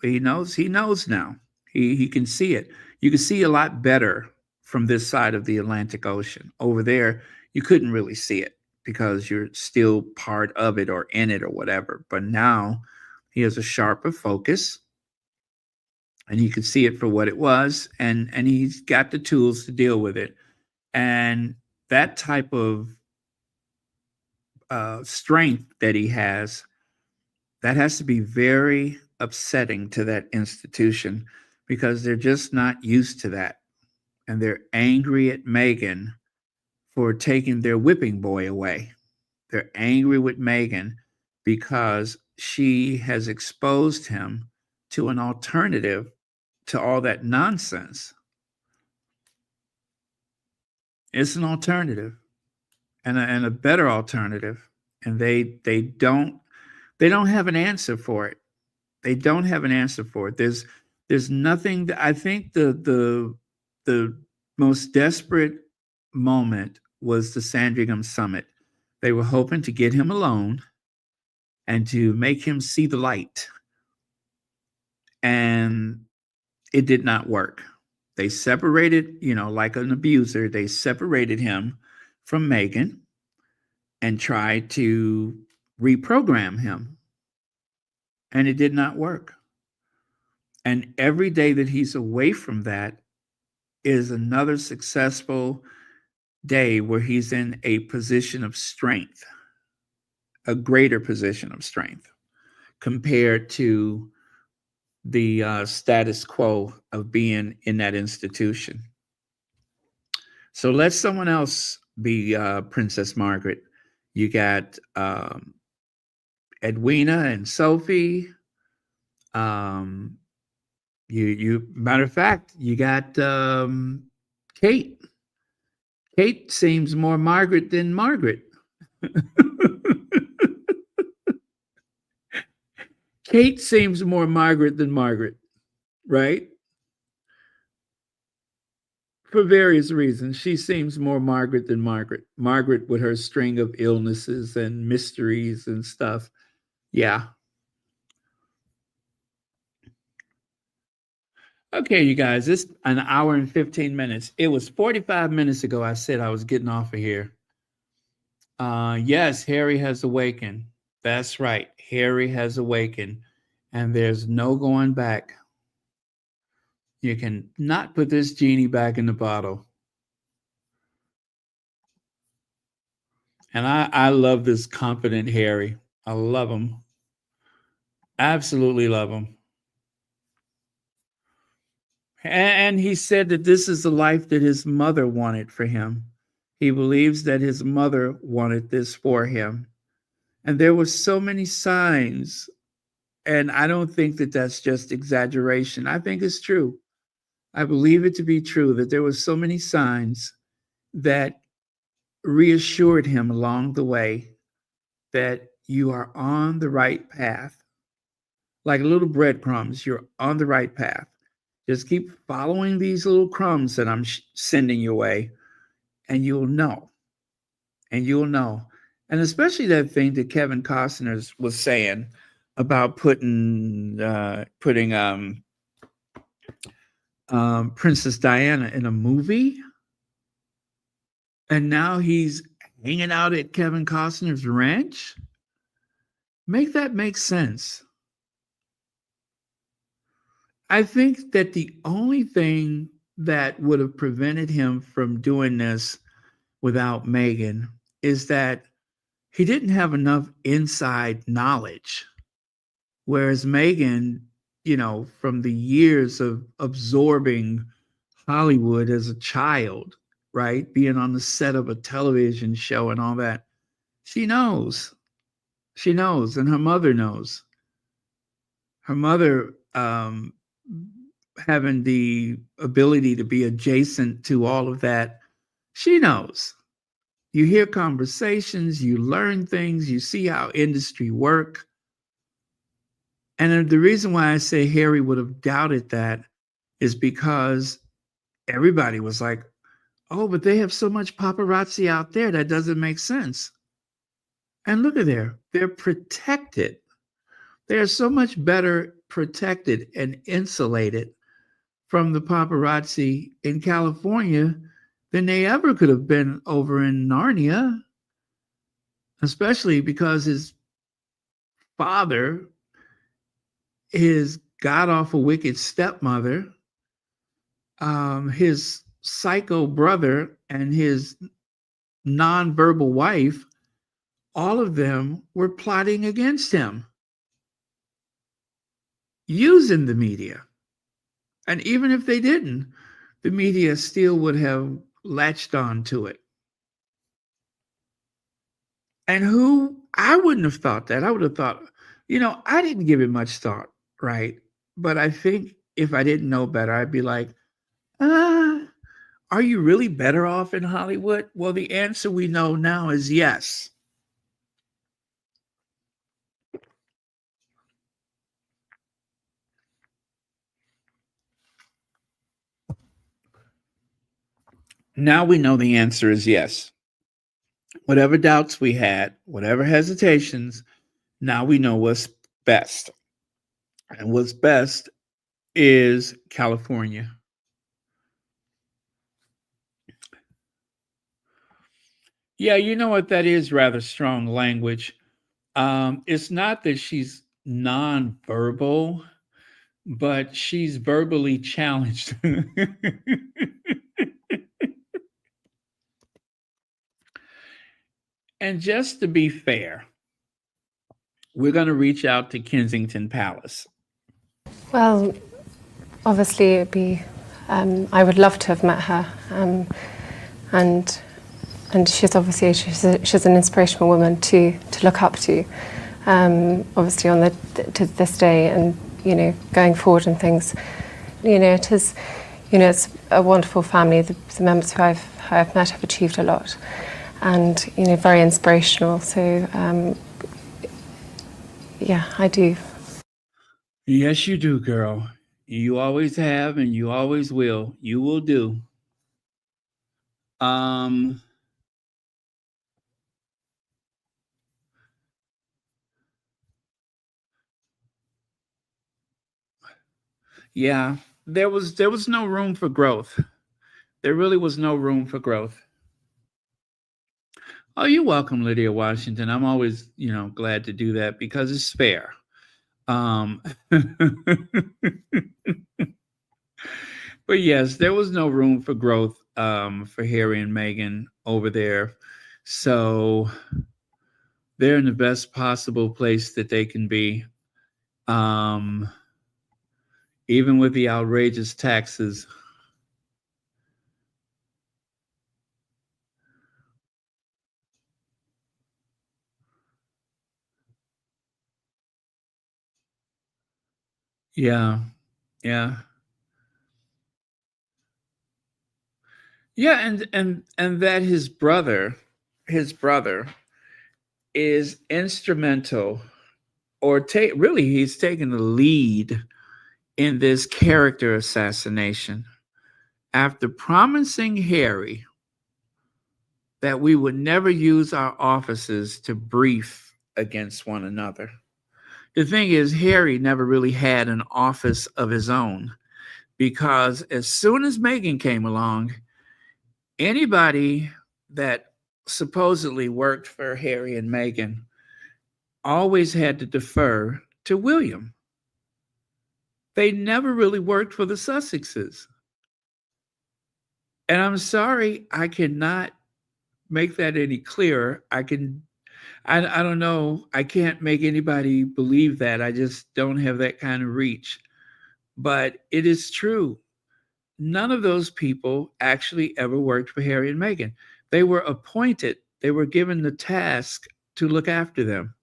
he knows now. He can see it. You can see a lot better from this side of the Atlantic Ocean. Over there, you couldn't really see it because you're still part of it or in it or whatever. But now he has a sharper focus and he could see it for what it was, and he's got the tools to deal with it. And that type of strength that he has, that has to be very upsetting to that institution because they're just not used to that. And they're angry at Meghan for taking their whipping boy away. They're angry with Meghan because she has exposed him to an alternative to all that nonsense. It's an alternative and a better alternative. And they don't have an answer for it. They don't have an answer for it. There's nothing that I think the most desperate moment was the Sandringham summit. They were hoping to get him alone and to make him see the light. And it did not work. They separated, like an abuser, they separated him from Meghan and tried to reprogram him. And it did not work. And every day that he's away from that is another successful day where he's in a position of strength, a greater position of strength compared to the status quo of being in that institution. So let someone else be Princess Margaret. You got Edwina and Sophie. You matter of fact, you got Kate. Kate seems more Margaret than Margaret. Kate seems more Margaret than Margaret, right? For various reasons, she seems more Margaret than Margaret. Margaret with her string of illnesses and mysteries and stuff. Yeah. Okay, you guys, it's an hour and 15 minutes. It was 45 minutes ago I said I was getting off of here. Yes, Harry has awakened. That's right. Harry has awakened. And there's no going back. You can not put this genie back in the bottle. And I love this confident Harry. I love him. Absolutely love him. And he said that this is the life that his mother wanted for him. He believes that his mother wanted this for him. And there were so many signs. And I don't think that that's just exaggeration. I think it's true. I believe it to be true that there were so many signs that reassured him along the way that you are on the right path. Like little breadcrumbs, you're on the right path. Just keep following these little crumbs that I'm sending your way, and you'll know. And you'll know. And especially that thing that Kevin Costner was saying about putting Princess Diana in a movie. And now he's hanging out at Kevin Costner's ranch. Make that make sense. I think that the only thing that would have prevented him from doing this without Meghan is that he didn't have enough inside knowledge. Whereas Meghan, from the years of absorbing Hollywood as a child, right? Being on the set of a television show and all that, she knows. She knows, and her mother knows. Her mother, having the ability to be adjacent to all of that, she knows. You hear conversations, you learn things, you see how industry work. And the reason why I say Harry would have doubted that is because everybody was like, oh, but they have so much paparazzi out there, that doesn't make sense. And look at there, they're protected. They are so much better protected and insulated from the paparazzi in California than they ever could have been over in Narnia, especially because his father, his god-awful wicked stepmother, his psycho brother, and his nonverbal wife, all of them were plotting against him using the media. And even if they didn't, the media still would have latched on to it. And I wouldn't have thought that. I would have thought, I didn't give it much thought, right? But I think if I didn't know better, I'd be like, are you really better off in Hollywood? Well, the answer we know now is yes. Now we know the answer is yes. Whatever doubts we had, whatever hesitations, now we know what's best. And what's best is California. Yeah, you know what? That is rather strong language. It's not that she's nonverbal, but she's verbally challenged. And just to be fair, we're going to reach out to Kensington Palace. Well, obviously, it'd be. I would love to have met her, and she's obviously she's an inspirational woman to look up to. Obviously, to this day, and going forward and things. It is. It's a wonderful family. The members who I've met have achieved a lot, and very inspirational. So. Yeah, I do. Yes, you do, girl. You always have, and you always will. You will do. Yeah, there was no room for growth. There really was no room for growth. Oh, you're welcome, Lydia Washington. I'm always, glad to do that because it's fair. But yes, there was no room for growth for Harry and Meghan over there. So they're in the best possible place that they can be. Even with the outrageous taxes. Yeah. Yeah. Yeah, and that his brother is instrumental, or really he's taken the lead in this character assassination after promising Harry that we would never use our offices to brief against one another. The thing is, Harry never really had an office of his own because as soon as Meghan came along, anybody that supposedly worked for Harry and Meghan always had to defer to William. They never really worked for the Sussexes. And I'm sorry, I cannot make that any clearer. I don't know. I can't make anybody believe that. I just don't have that kind of reach. But it is true. None of those people actually ever worked for Harry and Meghan. They were appointed. They were given the task to look after them,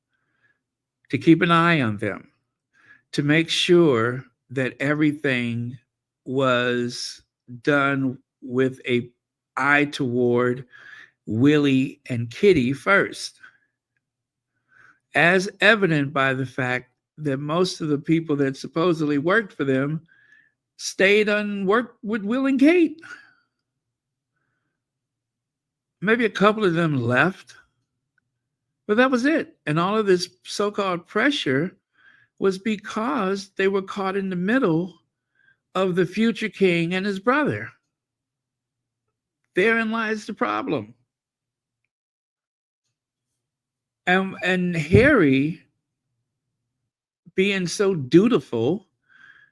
to keep an eye on them, to make sure that everything was done with a eye toward Willie and Kitty first, as evident by the fact that most of the people that supposedly worked for them stayed and worked with Will and Kate. Maybe a couple of them left, but that was it. And all of this so-called pressure was because they were caught in the middle of the future king and his brother. Therein lies the problem. And Harry, being so dutiful,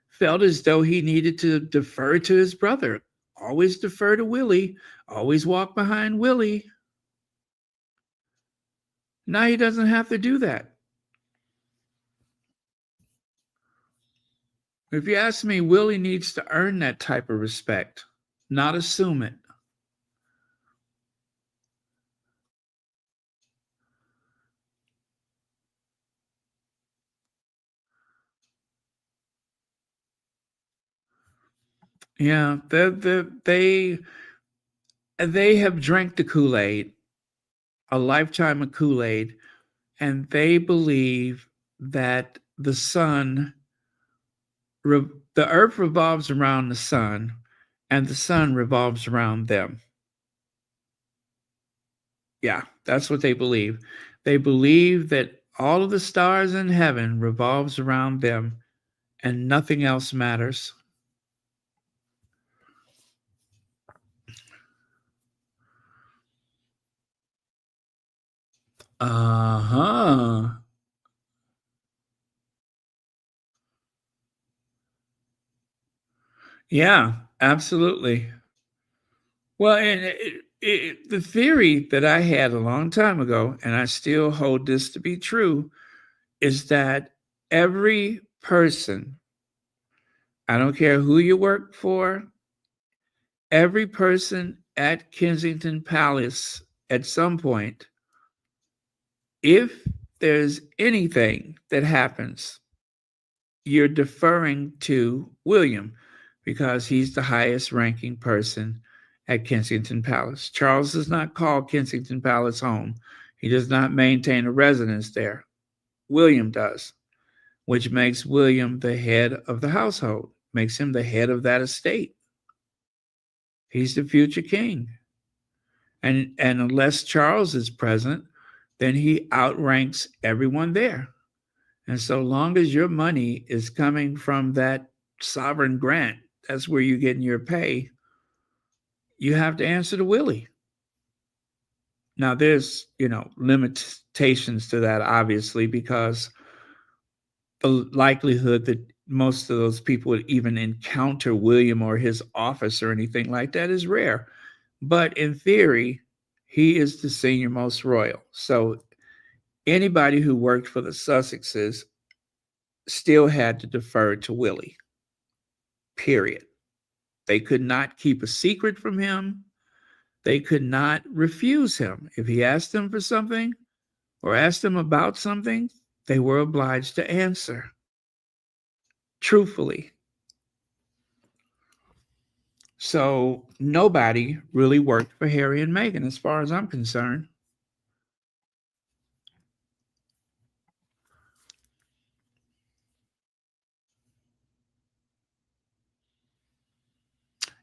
felt as though he needed to defer to his brother. Always defer to Willie. Always walk behind Willie. Now he doesn't have to do that. If you ask me, Willie needs to earn that type of respect, not assume it. Yeah, they have drank the Kool-Aid, a lifetime of Kool-Aid, and they believe that the earth revolves around the sun, and the sun revolves around them. Yeah, that's what they believe. They believe that all of the stars in heaven revolves around them, and nothing else matters. Uh-huh. Yeah, absolutely. Well, and the theory that I had a long time ago, and I still hold this to be true, is that every person, I don't care who you work for, every person at Kensington Palace at some point, if there's anything that happens, you're deferring to William because he's the highest ranking person at Kensington Palace. Charles does not call Kensington Palace home. He does not maintain a residence there. William does, which makes William the head of the household, makes him the head of that estate. He's the future king. And unless Charles is present, then he outranks everyone there. And so long as your money is coming from that sovereign grant, that's where you're getting your pay, you have to answer to Willie. Now, there's, limitations to that, obviously, because the likelihood that most of those people would even encounter William or his office or anything like that is rare. But in theory, he is the senior most royal. So anybody who worked for the Sussexes still had to defer to Willie, period. They could not keep a secret from him. They could not refuse him. If he asked them for something or asked them about something, they were obliged to answer truthfully. So nobody really worked for Harry and Meghan, as far as I'm concerned.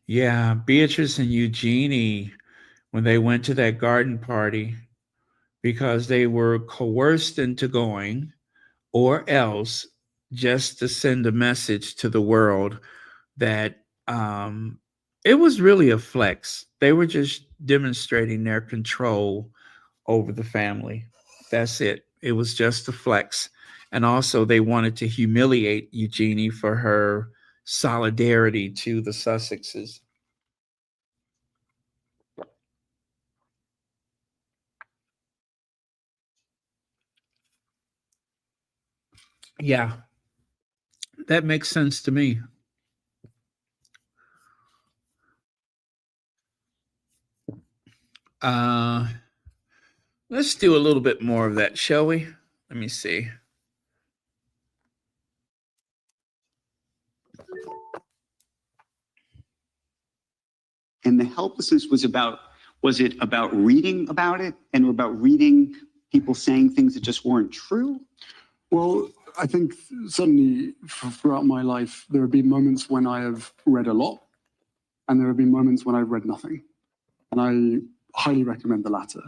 Yeah, Beatrice and Eugenie, when they went to that garden party, because they were coerced into going, or else just to send a message to the world that it was really a flex. They were just demonstrating their control over the family. That's it. It was just a flex. And also they wanted to humiliate Eugenie for her solidarity to the Sussexes. Yeah, that makes sense to me. Let's do a little bit more of that, shall we? Let me see. And the helplessness was it about reading about it and about reading people saying things that just weren't true? Well, I think certainly throughout my life, there have been moments when I have read a lot, and there have been moments when I've read nothing. And I highly recommend the latter.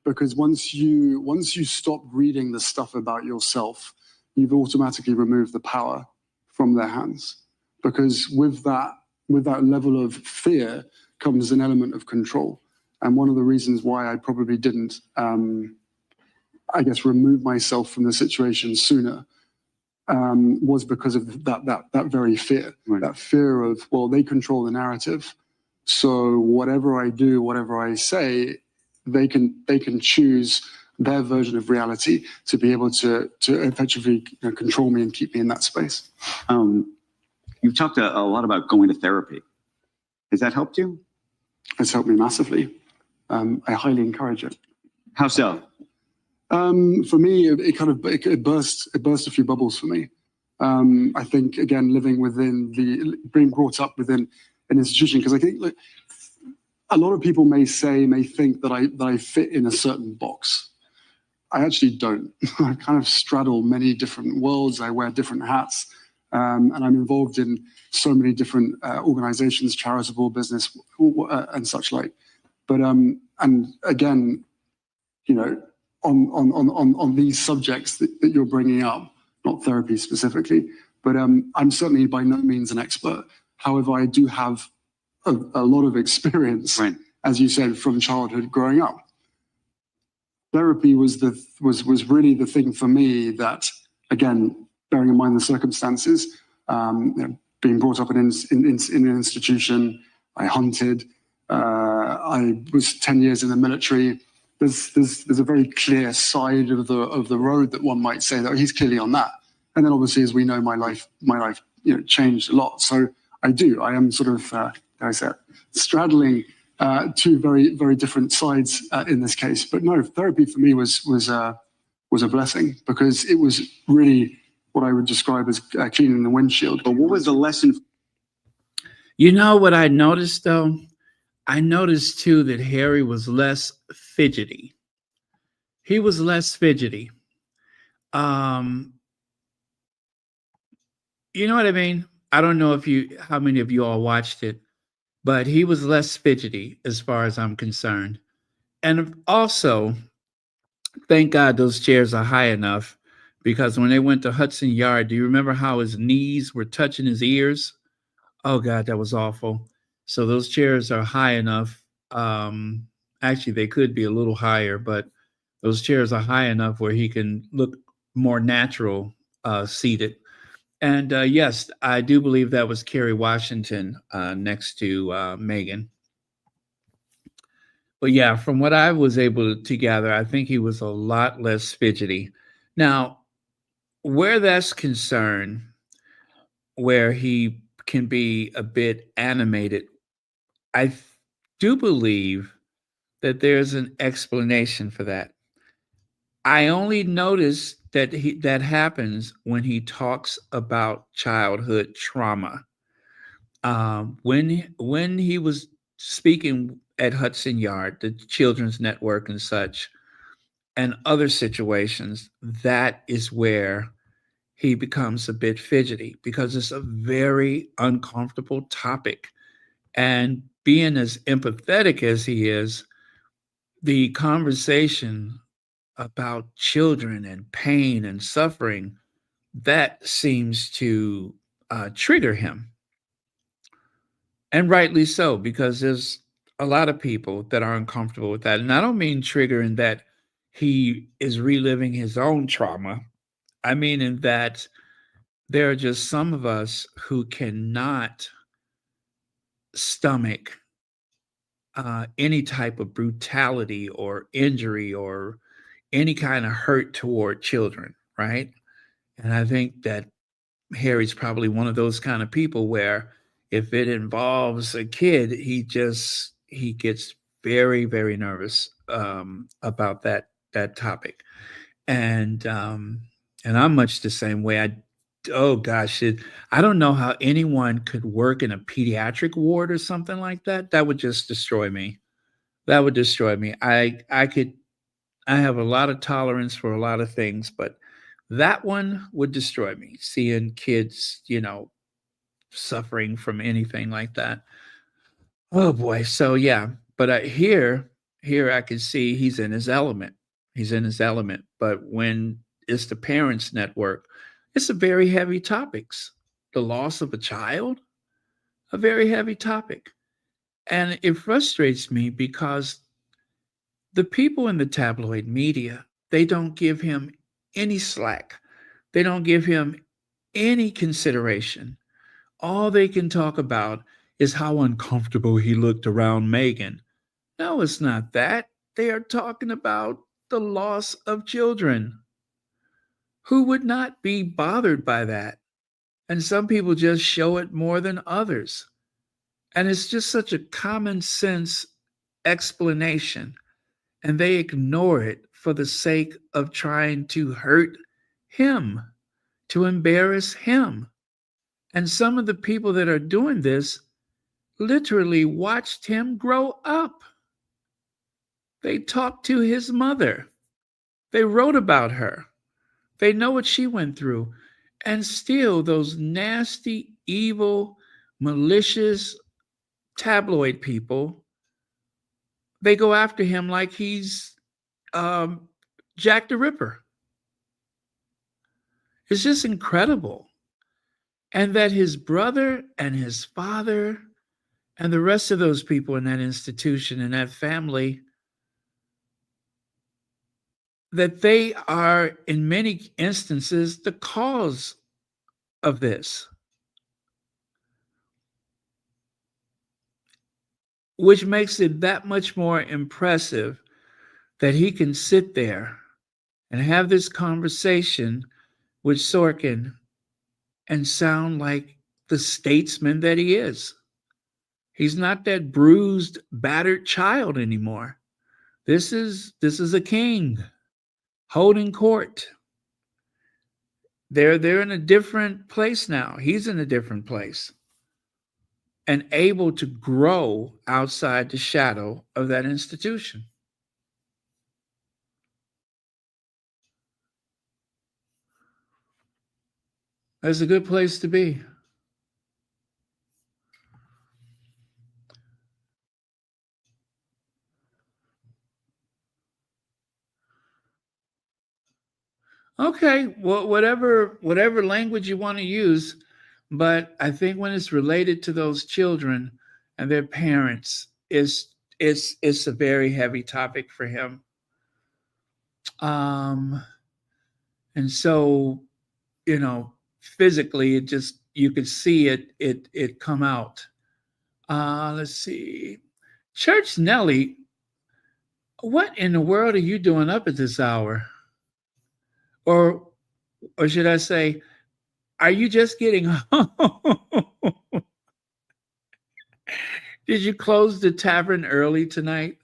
Because once you stop reading the stuff about yourself you've automatically removed the power from their hands. Because with that level of fear comes an element of control. And one of the reasons why I probably didn't, I guess, remove myself from the situation sooner was because of that very fear. Right. That fear of, well, they control the narrative. So whatever I do, whatever I say, they can choose their version of reality to be able to effectively control me and keep me in that space. You've talked a lot about going to therapy. Has that helped you? It's helped me massively. I highly encourage it. How so? For me, it burst a few bubbles for me. I think, again, being brought up within an institution, because I think a lot of people may think that I fit in a certain box. I actually don't. I kind of straddle many different worlds. I wear different hats, and I'm involved in so many different organizations, charitable business, and such like. But and again, on these subjects that you're bringing up, not therapy specifically, but I'm certainly by no means an expert. However, I do have a lot of experience, right, as you said, from childhood growing up. Therapy was really the thing for me that, again, bearing in mind the circumstances, being brought up in an institution, I hunted, I was 10 years in the military. There's a very clear side of the road that one might say that he's clearly on that. And then obviously, as we know, my life changed a lot. So I am sort of, how I say it, straddling two very, very different sides in this case. But no, therapy for me was a blessing, because it was really what I would describe as cleaning the windshield. But what was the lesson? You know what I noticed, though? I noticed, too, that Harry was less fidgety. He was less fidgety. You know what I mean? I don't know how many of you all watched it, but he was less fidgety as far as I'm concerned. And also, thank God those chairs are high enough, because when they went to Hudson Yard, do you remember how his knees were touching his ears? Oh God, that was awful. So those chairs are high enough. Actually, they could be a little higher, but those chairs are high enough where he can look more natural seated. And yes, I do believe that was Kerry Washington next to Meghan. But yeah, from what I was able to gather, I think he was a lot less fidgety. Now, where that's concerned, where he can be a bit animated, I do believe that there's an explanation for that. I only notice that that happens when he talks about childhood trauma. When he was speaking at Hudson Yard, the Children's Network and such, and other situations, that is where he becomes a bit fidgety, because it's a very uncomfortable topic. And being as empathetic as he is, the conversation about children and pain and suffering, that seems to trigger him. And rightly so, because there's a lot of people that are uncomfortable with that. And I don't mean trigger in that he is reliving his own trauma. I mean in that there are just some of us who cannot stomach any type of brutality or injury or any kind of hurt toward children, right? And I think that Harry's probably one of those kind of people where if it involves a kid, he gets very, very nervous about that topic. And I'm much the same way. Oh gosh, I don't know how anyone could work in a pediatric ward or something like that. That would just destroy me. That would destroy me. I have a lot of tolerance for a lot of things, but that one would destroy me. Seeing kids, suffering from anything like that. Oh boy. So yeah, but here I can see he's in his element. He's in his element. But when it's the Parents Network. It's a very heavy topics. The loss of a child, a very heavy topic. And it frustrates me because the people in the tabloid media, they don't give him any slack. They don't give him any consideration. All they can talk about is how uncomfortable he looked around Meghan. No, it's not that. They are talking about the loss of children. Who would not be bothered by that? And some people just show it more than others. And it's just such a common sense explanation. And they ignore it for the sake of trying to hurt him, to embarrass him. And some of the people that are doing this literally watched him grow up. They talked to his mother. They wrote about her. They know what she went through. And still, those nasty, evil, malicious tabloid people, they go after him like he's Jack the Ripper. It's just incredible. And that his brother and his father and the rest of those people in that institution and that family, that they are, in many instances, the cause of this. Which makes it that much more impressive that he can sit there and have this conversation with Sorkin and sound like the statesman that he is. He's not that bruised, battered child anymore. This is a king holding court. They're in a different place now. He's in a different place and able to grow outside the shadow of that institution. That's a good place to be. Okay, well, whatever language you want to use, but I think when it's related to those children and their parents, it's a very heavy topic for him. And so, physically, it just, you could see it come out. Let's see, Church Nelly, what in the world are you doing up at this hour? Or should I say, are you just getting home? Did you close the tavern early tonight?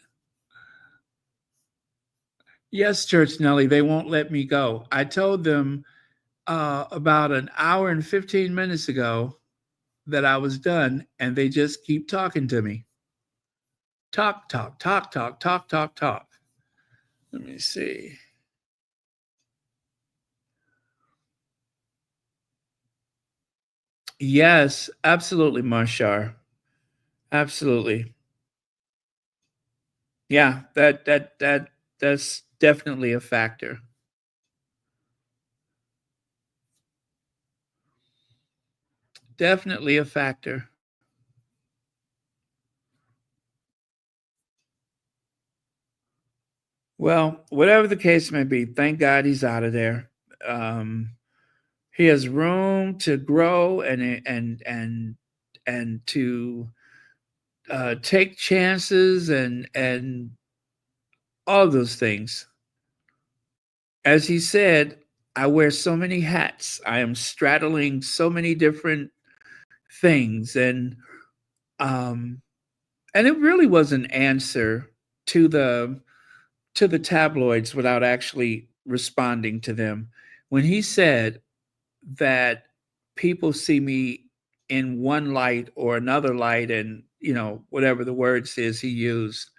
Yes, Church Nelly, they won't let me go. I told them about an hour and 15 minutes ago that I was done, and they just keep talking to me. Talk. Let me see. Yes, absolutely, Marshar. Absolutely. Yeah, that's definitely a factor. Definitely a factor. Well, whatever the case may be, thank God he's out of there. He has room to grow and to take chances and all those things. As he said, I wear so many hats. I am straddling so many different things, and it really was an answer to the tabloids without actually responding to them when he said that people see me in one light or another light, and whatever the words is he used.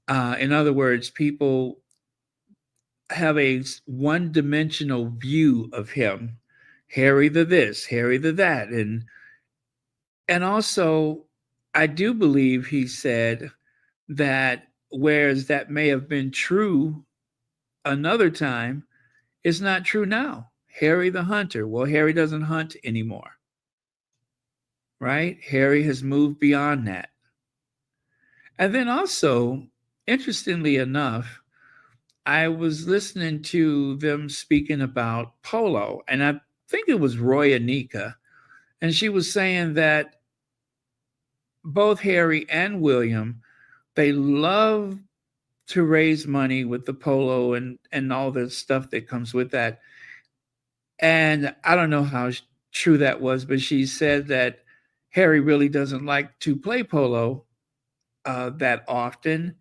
In other words, people have a one-dimensional view of him, Harry the this, Harry the that, and also I do believe he said that whereas that may have been true another time, is not true now. Harry the hunter. Well, Harry doesn't hunt anymore, right? Harry has moved beyond that. And then also, interestingly enough, I was listening to them speaking about polo, and I think it was Roy Anika, and she was saying that both Harry and William, they love to raise money with the polo and all the stuff that comes with that. And I don't know how true that was, but she said that Harry really doesn't like to play polo that often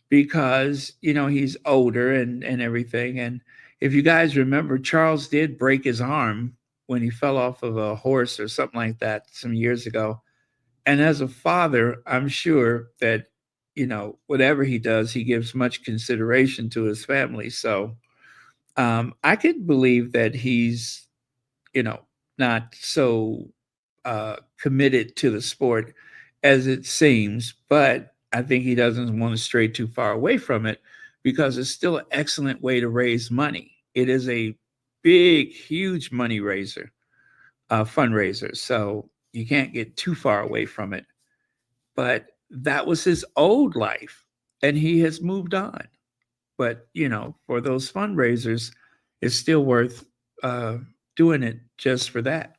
because, you know, he's older and everything. And if you guys remember, Charles did break his arm when he fell off of a horse or something like that some years ago. And as a father, I'm sure that, you know, whatever he does, he gives much consideration to his family. So I could believe that he's, you know, not so committed to the sport as it seems, but I think he doesn't want to stray too far away from it because it's still an excellent way to raise money. It is a big, huge money raiser, fundraiser. So you can't get too far away from it. But that was his old life, and he has moved on. But, you know, for those fundraisers, it's still worth doing it just for that.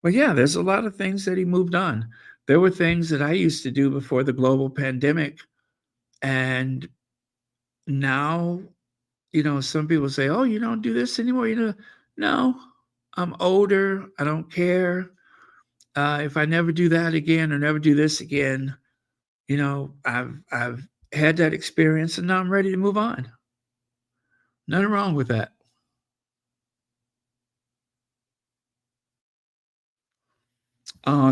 But yeah, there's a lot of things that he moved on. There were things that I used to do before the global pandemic. And now, you know, some people say, oh, you don't do this anymore. You know, no, I'm older. I don't care. If I never do that again or never do this again, you know, I've had that experience and now I'm ready to move on. Nothing wrong with that.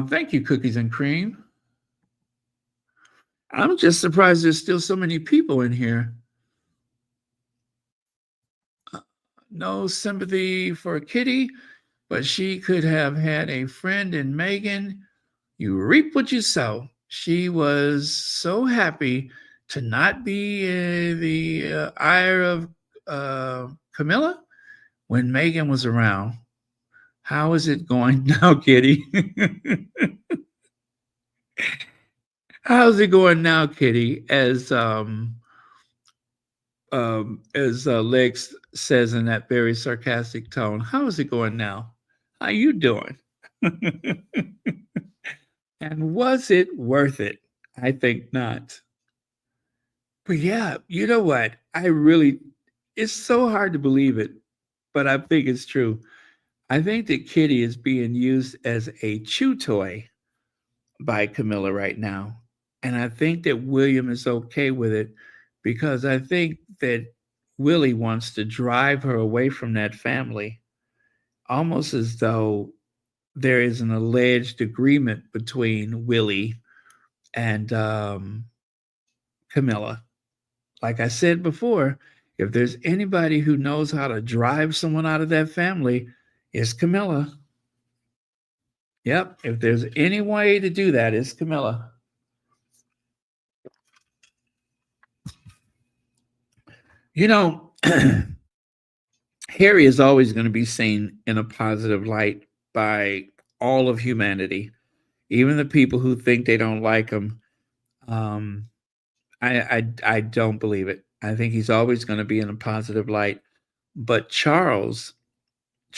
Thank you, Cookies and Cream. I'm just surprised there's still so many people in here. No sympathy for Kitty, but she could have had a friend in Meghan. You reap what you sow. She was so happy to not be the ire of Camilla when Meghan was around. How is it going now, Kitty? How's it going now, Kitty? As Lex says in that very sarcastic tone, how is it going now? How you doing? And was it worth it? I think not. But yeah, you know what? It's so hard to believe it, but I think it's true. I think that Kitty is being used as a chew toy by Camilla right now. And I think that William is okay with it because I think that Willie wants to drive her away from that family, almost as though there is an alleged agreement between Willie and Camilla. Like I said before, if there's anybody who knows how to drive someone out of that family, it's Camilla. Yep, if there's any way to do that, it's Camilla. You know, Harry is always going to be seen in a positive light by all of humanity, even the people who think they don't like him. I don't believe it. I think he's always going to be in a positive light. But Charles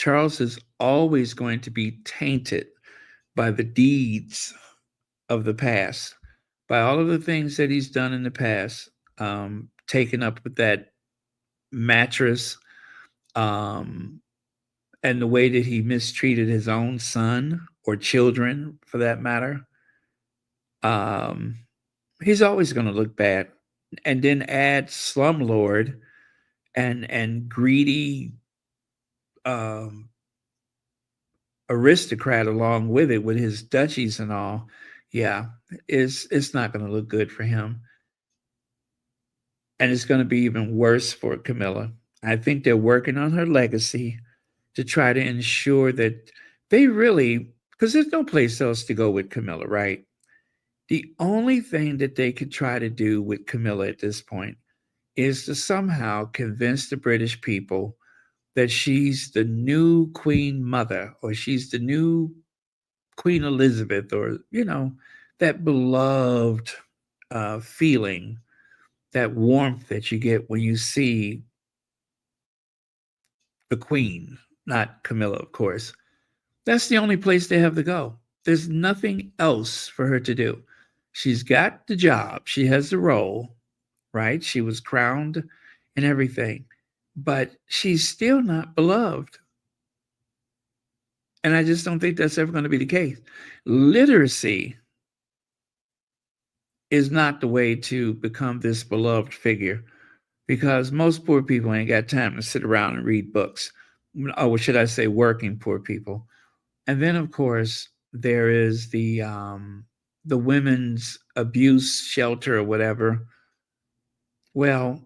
is always going to be tainted by the deeds of the past, by all of the things that he's done in the past, taken up with that mattress, and the way that he mistreated his own son or children for that matter. He's always going to look bad. And then add slumlord and greedy aristocrat along with it, with his duchies and all. Yeah, it's not going to look good for him. And it's going to be even worse for Camilla. I think they're working on her legacy to try to ensure that they really, because there's no place else to go with Camilla, right? The only thing that they could try to do with Camilla at this point is to somehow convince the British people that she's the new Queen Mother, or she's the new Queen Elizabeth, or, that beloved feeling, that warmth that you get when you see the Queen, not Camilla, of course. That's the only place they have to go. There's nothing else for her to do. She's got the job, she has the role, right? She was crowned and everything, but she's still not beloved. And I just don't think that's ever going to be the case. Literacy is not the way to become this beloved figure, because most poor people ain't got time to sit around and read books. Or should I say working poor people. And then, of course, there is the women's abuse shelter or whatever. Well,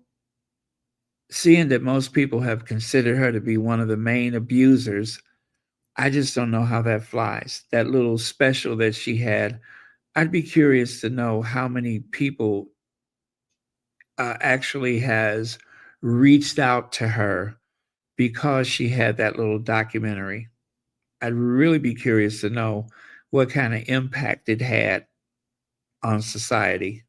seeing that most people have considered her to be one of the main abusers, I just don't know how that flies. That little special that she had, I'd be curious to know how many people actually has reached out to her because she had that little documentary. I'd really be curious to know what kind of impact it had on society.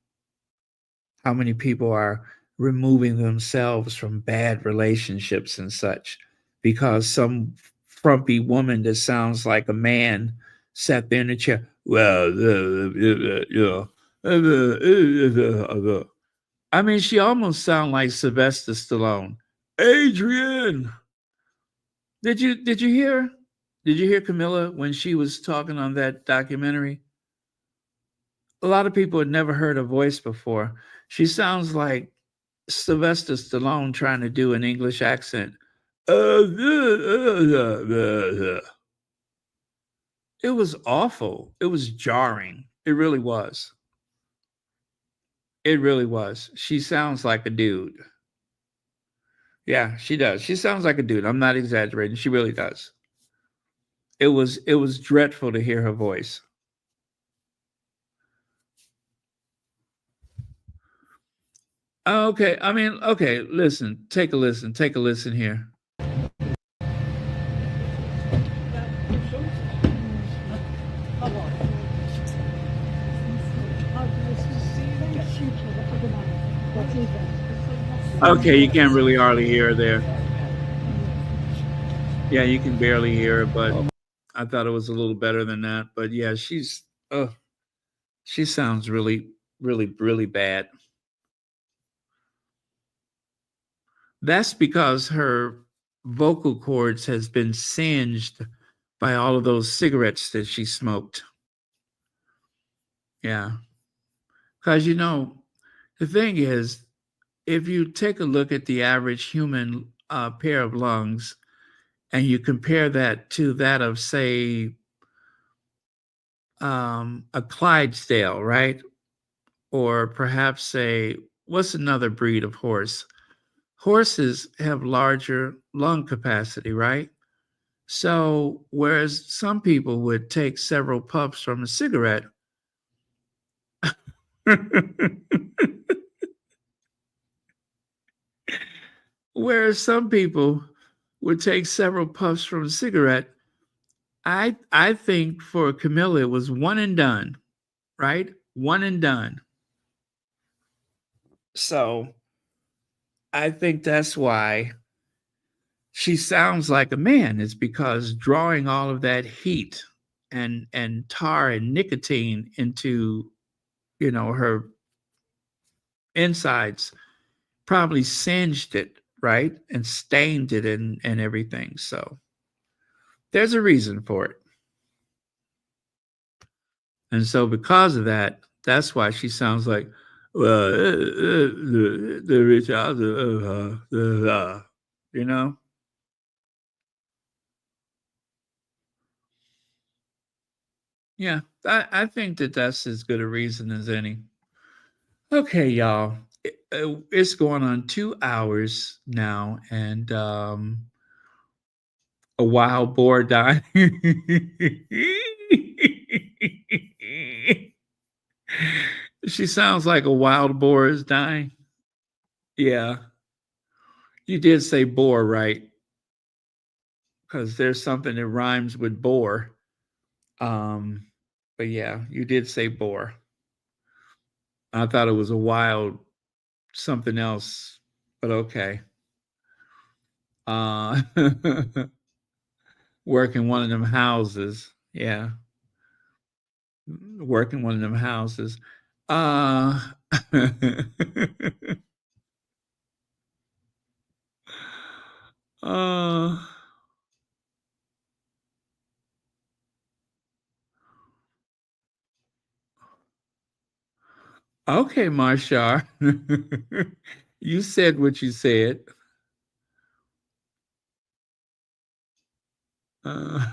How many people are removing themselves from bad relationships and such because some frumpy woman that sounds like a man sat there in the chair. Well, I mean, she almost sounded like Sylvester Stallone. Adrian, did you hear? Did you hear Camilla when she was talking on that documentary? A lot of people had never heard her voice before. She sounds like Sylvester Stallone trying to do an English accent. It was awful. It was jarring. It really was. It really was. She sounds like a dude. Yeah, she does. She sounds like a dude. I'm not exaggerating. She really does. It was dreadful to hear her voice. Okay, I mean, okay, listen, take a listen here. Okay, you can't really hardly hear her there. Yeah, you can barely hear her, but I thought it was a little better than that. But yeah, she sounds really, really, really bad. That's because her vocal cords has been singed by all of those cigarettes that she smoked. Yeah. Because, the thing is, if you take a look at the average human pair of lungs and you compare that to that of, say, a Clydesdale, right? Or perhaps say, what's another breed of horse? Horses have larger lung capacity, right? So, whereas some people would take several puffs from a cigarette, whereas some people would take several puffs from a cigarette, I think for Camilla it was one and done, right? One and done. So I think that's why she sounds like a man, is because drawing all of that heat and tar and nicotine into her insides probably singed it, right? And stained it and everything. So there's a reason for it. And so because of that, that's why she sounds like, well, the rich house, Yeah, I think that that's as good a reason as any. Okay, y'all. It's going on 2 hours now, and a wild boar died. She sounds like a wild boar is dying. Yeah, you did say bore, right? Because there's something that rhymes with bore. Um, but yeah, you did say bore. I thought it was a wild something else, but okay. Uh, work in one of them houses. Yeah, work in one of them houses. Uh, uh, okay, Marshar. You said what you said. Uh,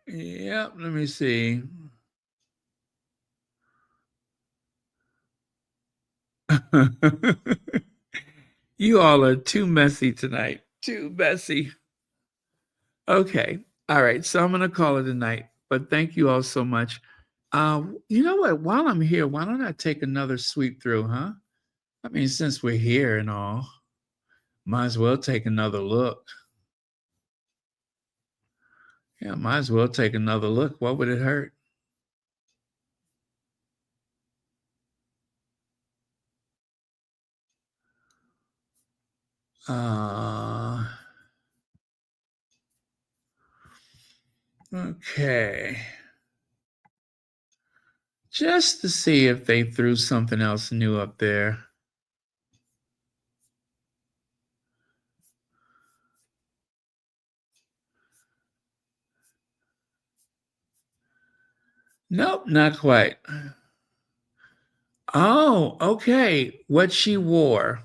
yep, let me see. You all are too messy tonight. Too messy. Okay. All right. So I'm going to call it a night. But thank you all so much. You know what? While I'm here, why don't I take another sweep through, huh? I mean, since we're here and all, might as well take another look. Yeah, might as well take another look. What would it hurt? Uh, okay. Just to see if they threw something else new up there. Nope, not quite. Oh, okay. What she wore.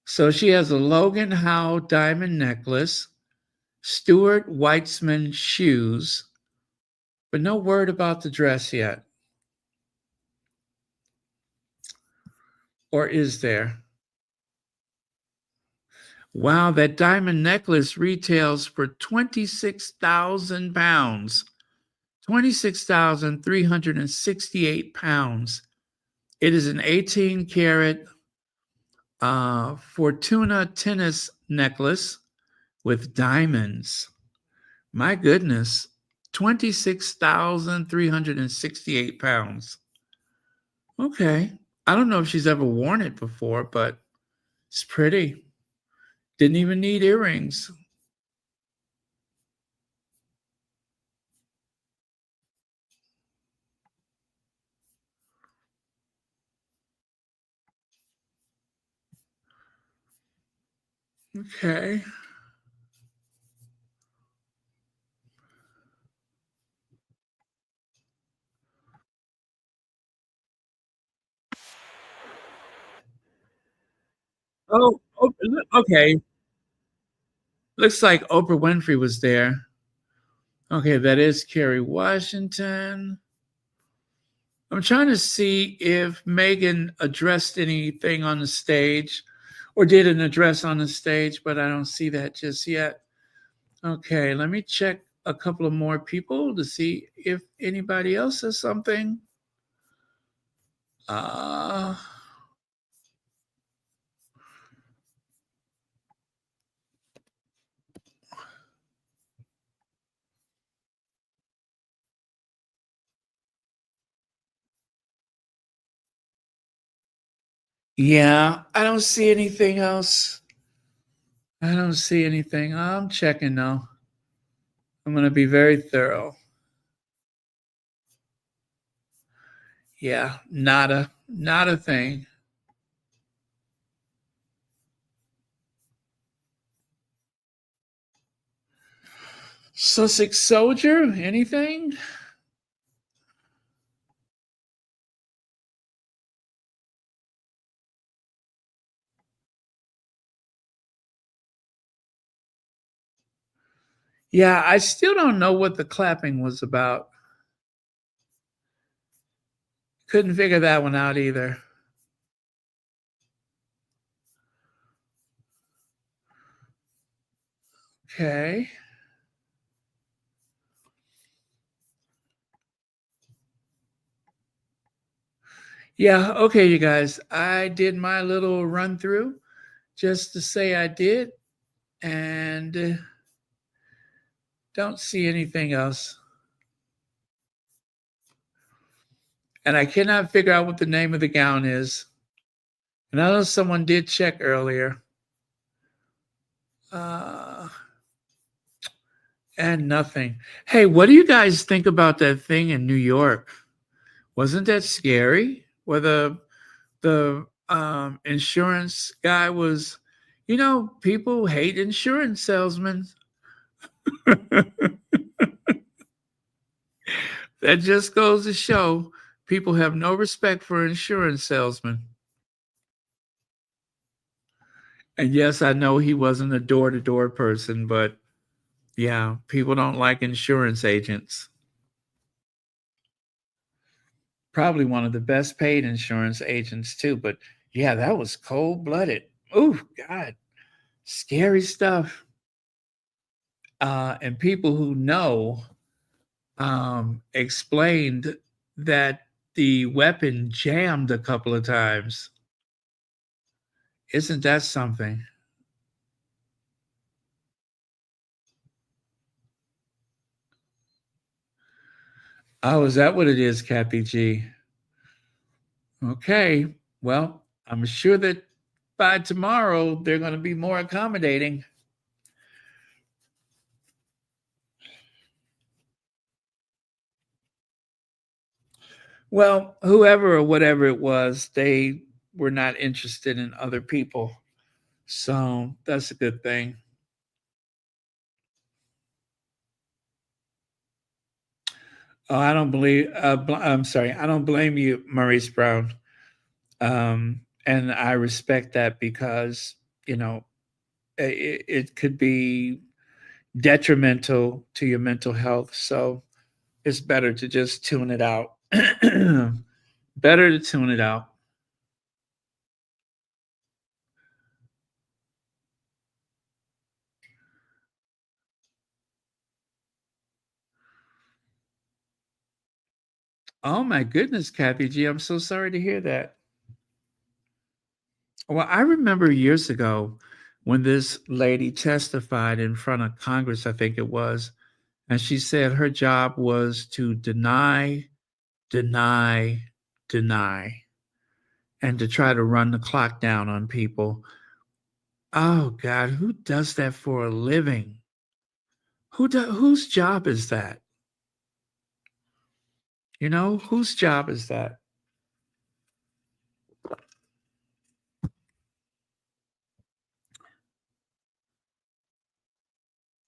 So she has a Logan Howe diamond necklace, Stuart Weitzman shoes, but no word about the dress yet. Or is there? Wow, that diamond necklace retails for £26,000. £26,368. It is an 18 karat Fortuna tennis necklace with diamonds. My goodness, £26,368. Okay. I don't know if she's ever worn it before, but it's pretty. Didn't even need earrings. Okay. Oh, okay. Looks like Oprah Winfrey was there. Okay, that is Kerry Washington. I'm trying to see if Meghan addressed anything on the stage or did an address on the stage, but I don't see that just yet. Okay, let me check a couple of more people to see if anybody else says something. Uh, yeah, I don't see anything else. I don't see anything. I'm checking now. I'm going to be very thorough. Yeah, nada, not a thing. Sussex Soldier, anything? Yeah, I still don't know what the clapping was about. Couldn't figure that one out either. Okay. Yeah, okay, you guys. I did my little run through just to say I did, and don't see anything else. And I cannot figure out what the name of the gown is. And I know someone did check earlier. And nothing. Hey, what do you guys think about that thing in New York? Wasn't that scary? Where the insurance guy was, people hate insurance salesmen. That just goes to show people have no respect for insurance salesmen. And yes, I know he wasn't a door-to-door person, but yeah, people don't like insurance agents. Probably one of the best paid insurance agents too, but yeah, that was cold-blooded. Oh, God, scary stuff. And people who know explained that the weapon jammed a couple of times. Isn't that something? Oh, is that what it is, Kathy G? Okay. Well, I'm sure that by tomorrow they're going to be more accommodating. Well, whoever or whatever it was, they were not interested in other people. So that's a good thing. Oh, I don't believe, I'm sorry, I don't blame you, Maurice Brown. And I respect that because, it could be detrimental to your mental health. So it's better to just tune it out. Better to tune it out. Oh my goodness, Kathy G. I'm so sorry to hear that. Well, I remember years ago when this lady testified in front of Congress, I think it was, and she said her job was to deny, deny, deny, and to try to run the clock down on people. Oh God, who does that for a living? Whose job is that? Whose job is that?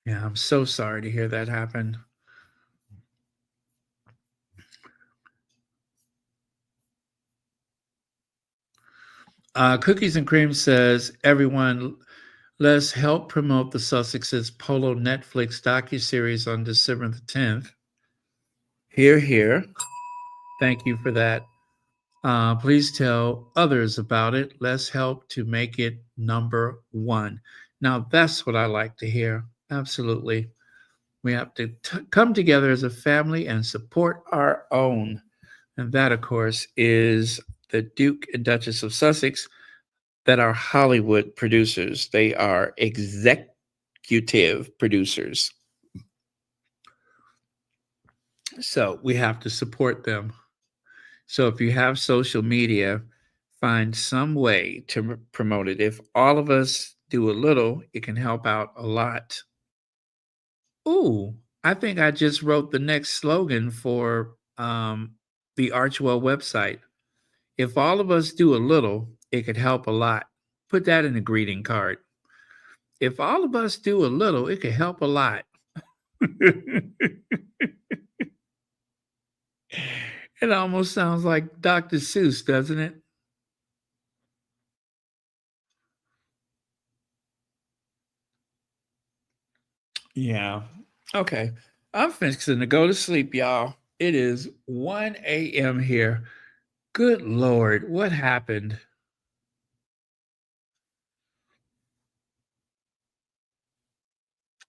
Yeah, I'm so sorry to hear that happen. Cookies and Cream says, everyone, let's help promote the Sussex's Polo Netflix docuseries on December the 10th. Hear, hear. Thank you for that. Please tell others about it. Let's help to make it number one. Now, that's what I like to hear. Absolutely. We have to come together as a family and support our own. And that, of course, is the Duke and Duchess of Sussex that are Hollywood producers. They are executive producers. So we have to support them. So if you have social media, find some way to promote it. If all of us do a little, it can help out a lot. Ooh, I think I just wrote the next slogan for the Archwell website. If all of us do a little, it could help a lot. Put that in a greeting card. If all of us do a little, it could help a lot. It almost sounds like Dr. Seuss, doesn't it? Yeah. Okay. I'm fixing to go to sleep, y'all. It is 1 a.m. here. Good Lord, what happened?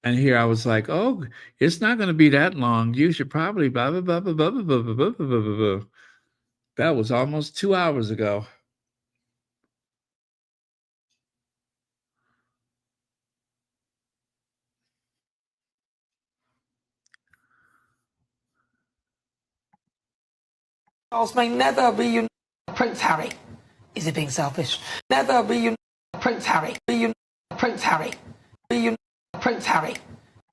And here I was like, oh, it's not going to be that long. You should probably blah, blah, blah, blah, blah, blah, blah, blah, blah, blah, blah, blah. That was almost 2 hours ago. Charles may never reunite Prince Harry. Is he being selfish? Never reunite Prince Harry. Reunite Prince Harry. Reunite Prince Harry.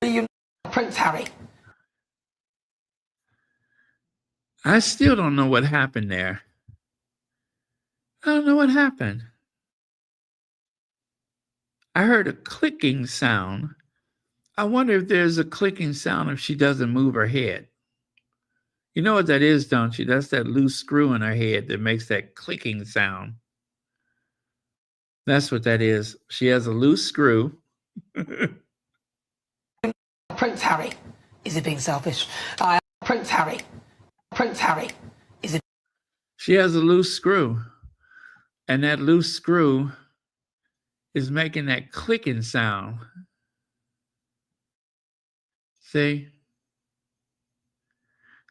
Reunite Prince Harry. I still don't know what happened there. I don't know what happened. I heard a clicking sound. I wonder if there's a clicking sound if she doesn't move her head. You know what that is, don't you? That's that loose screw in her head that makes that clicking sound. That's what that is. She has a loose screw. Prince Harry. Is he being selfish? Prince Harry. Prince Harry. Is it? She has a loose screw. And that loose screw is making that clicking sound. See?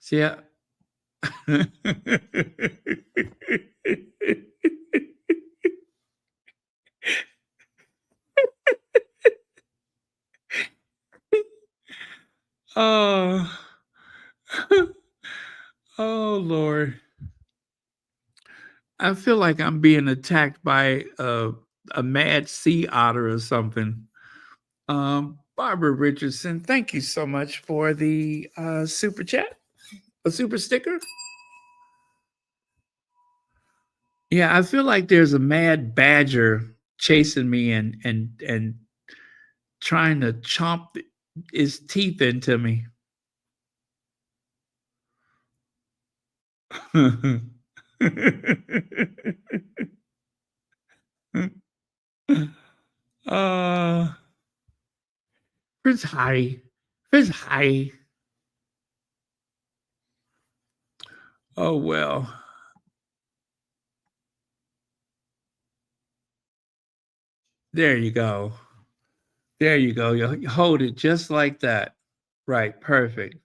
See how... Oh, oh Lord. I feel like I'm being attacked by a mad sea otter or something. Barbara Richardson, thank you so much for the super chat, a super sticker. Yeah, I feel like there's a mad badger chasing me and trying to chomp his teeth into me. Prince Harry. Prince Harry. Oh, well. There you go. There you go. You hold it just like that. Right. Perfect.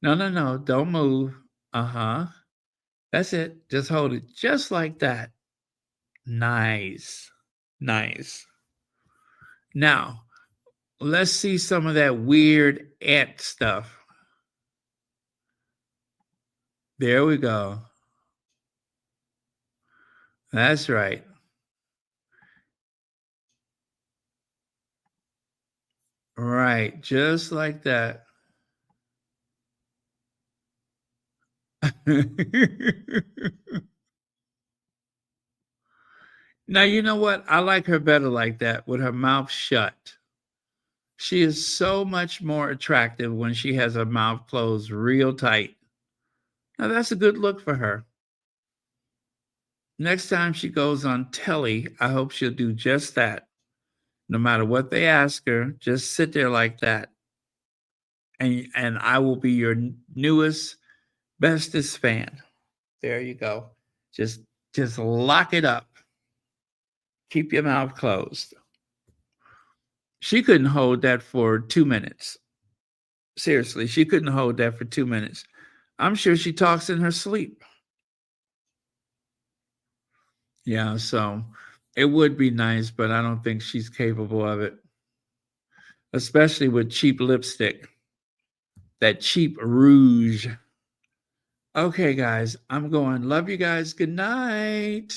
No, no, no. Don't move. Uh-huh. That's it. Just hold it just like that. Nice. Nice. Now, let's see some of that weird ant stuff. There we go. That's right. Right. Just like that. Now, you know what? I like her better like that, with her mouth shut. She is so much more attractive when she has her mouth closed real tight. Now, that's a good look for her. Next time she goes on telly, I hope she'll do just that. No matter what they ask her, just sit there like that. And I will be your newest, bestest fan. There you go. Just lock it up. Keep your mouth closed. She couldn't hold that for 2 minutes. Seriously, she couldn't hold that for 2 minutes. I'm sure she talks in her sleep. Yeah, so it would be nice, but I don't think she's capable of it. Especially with cheap lipstick. That cheap rouge. Okay, guys, I'm going. Love you guys. Good night.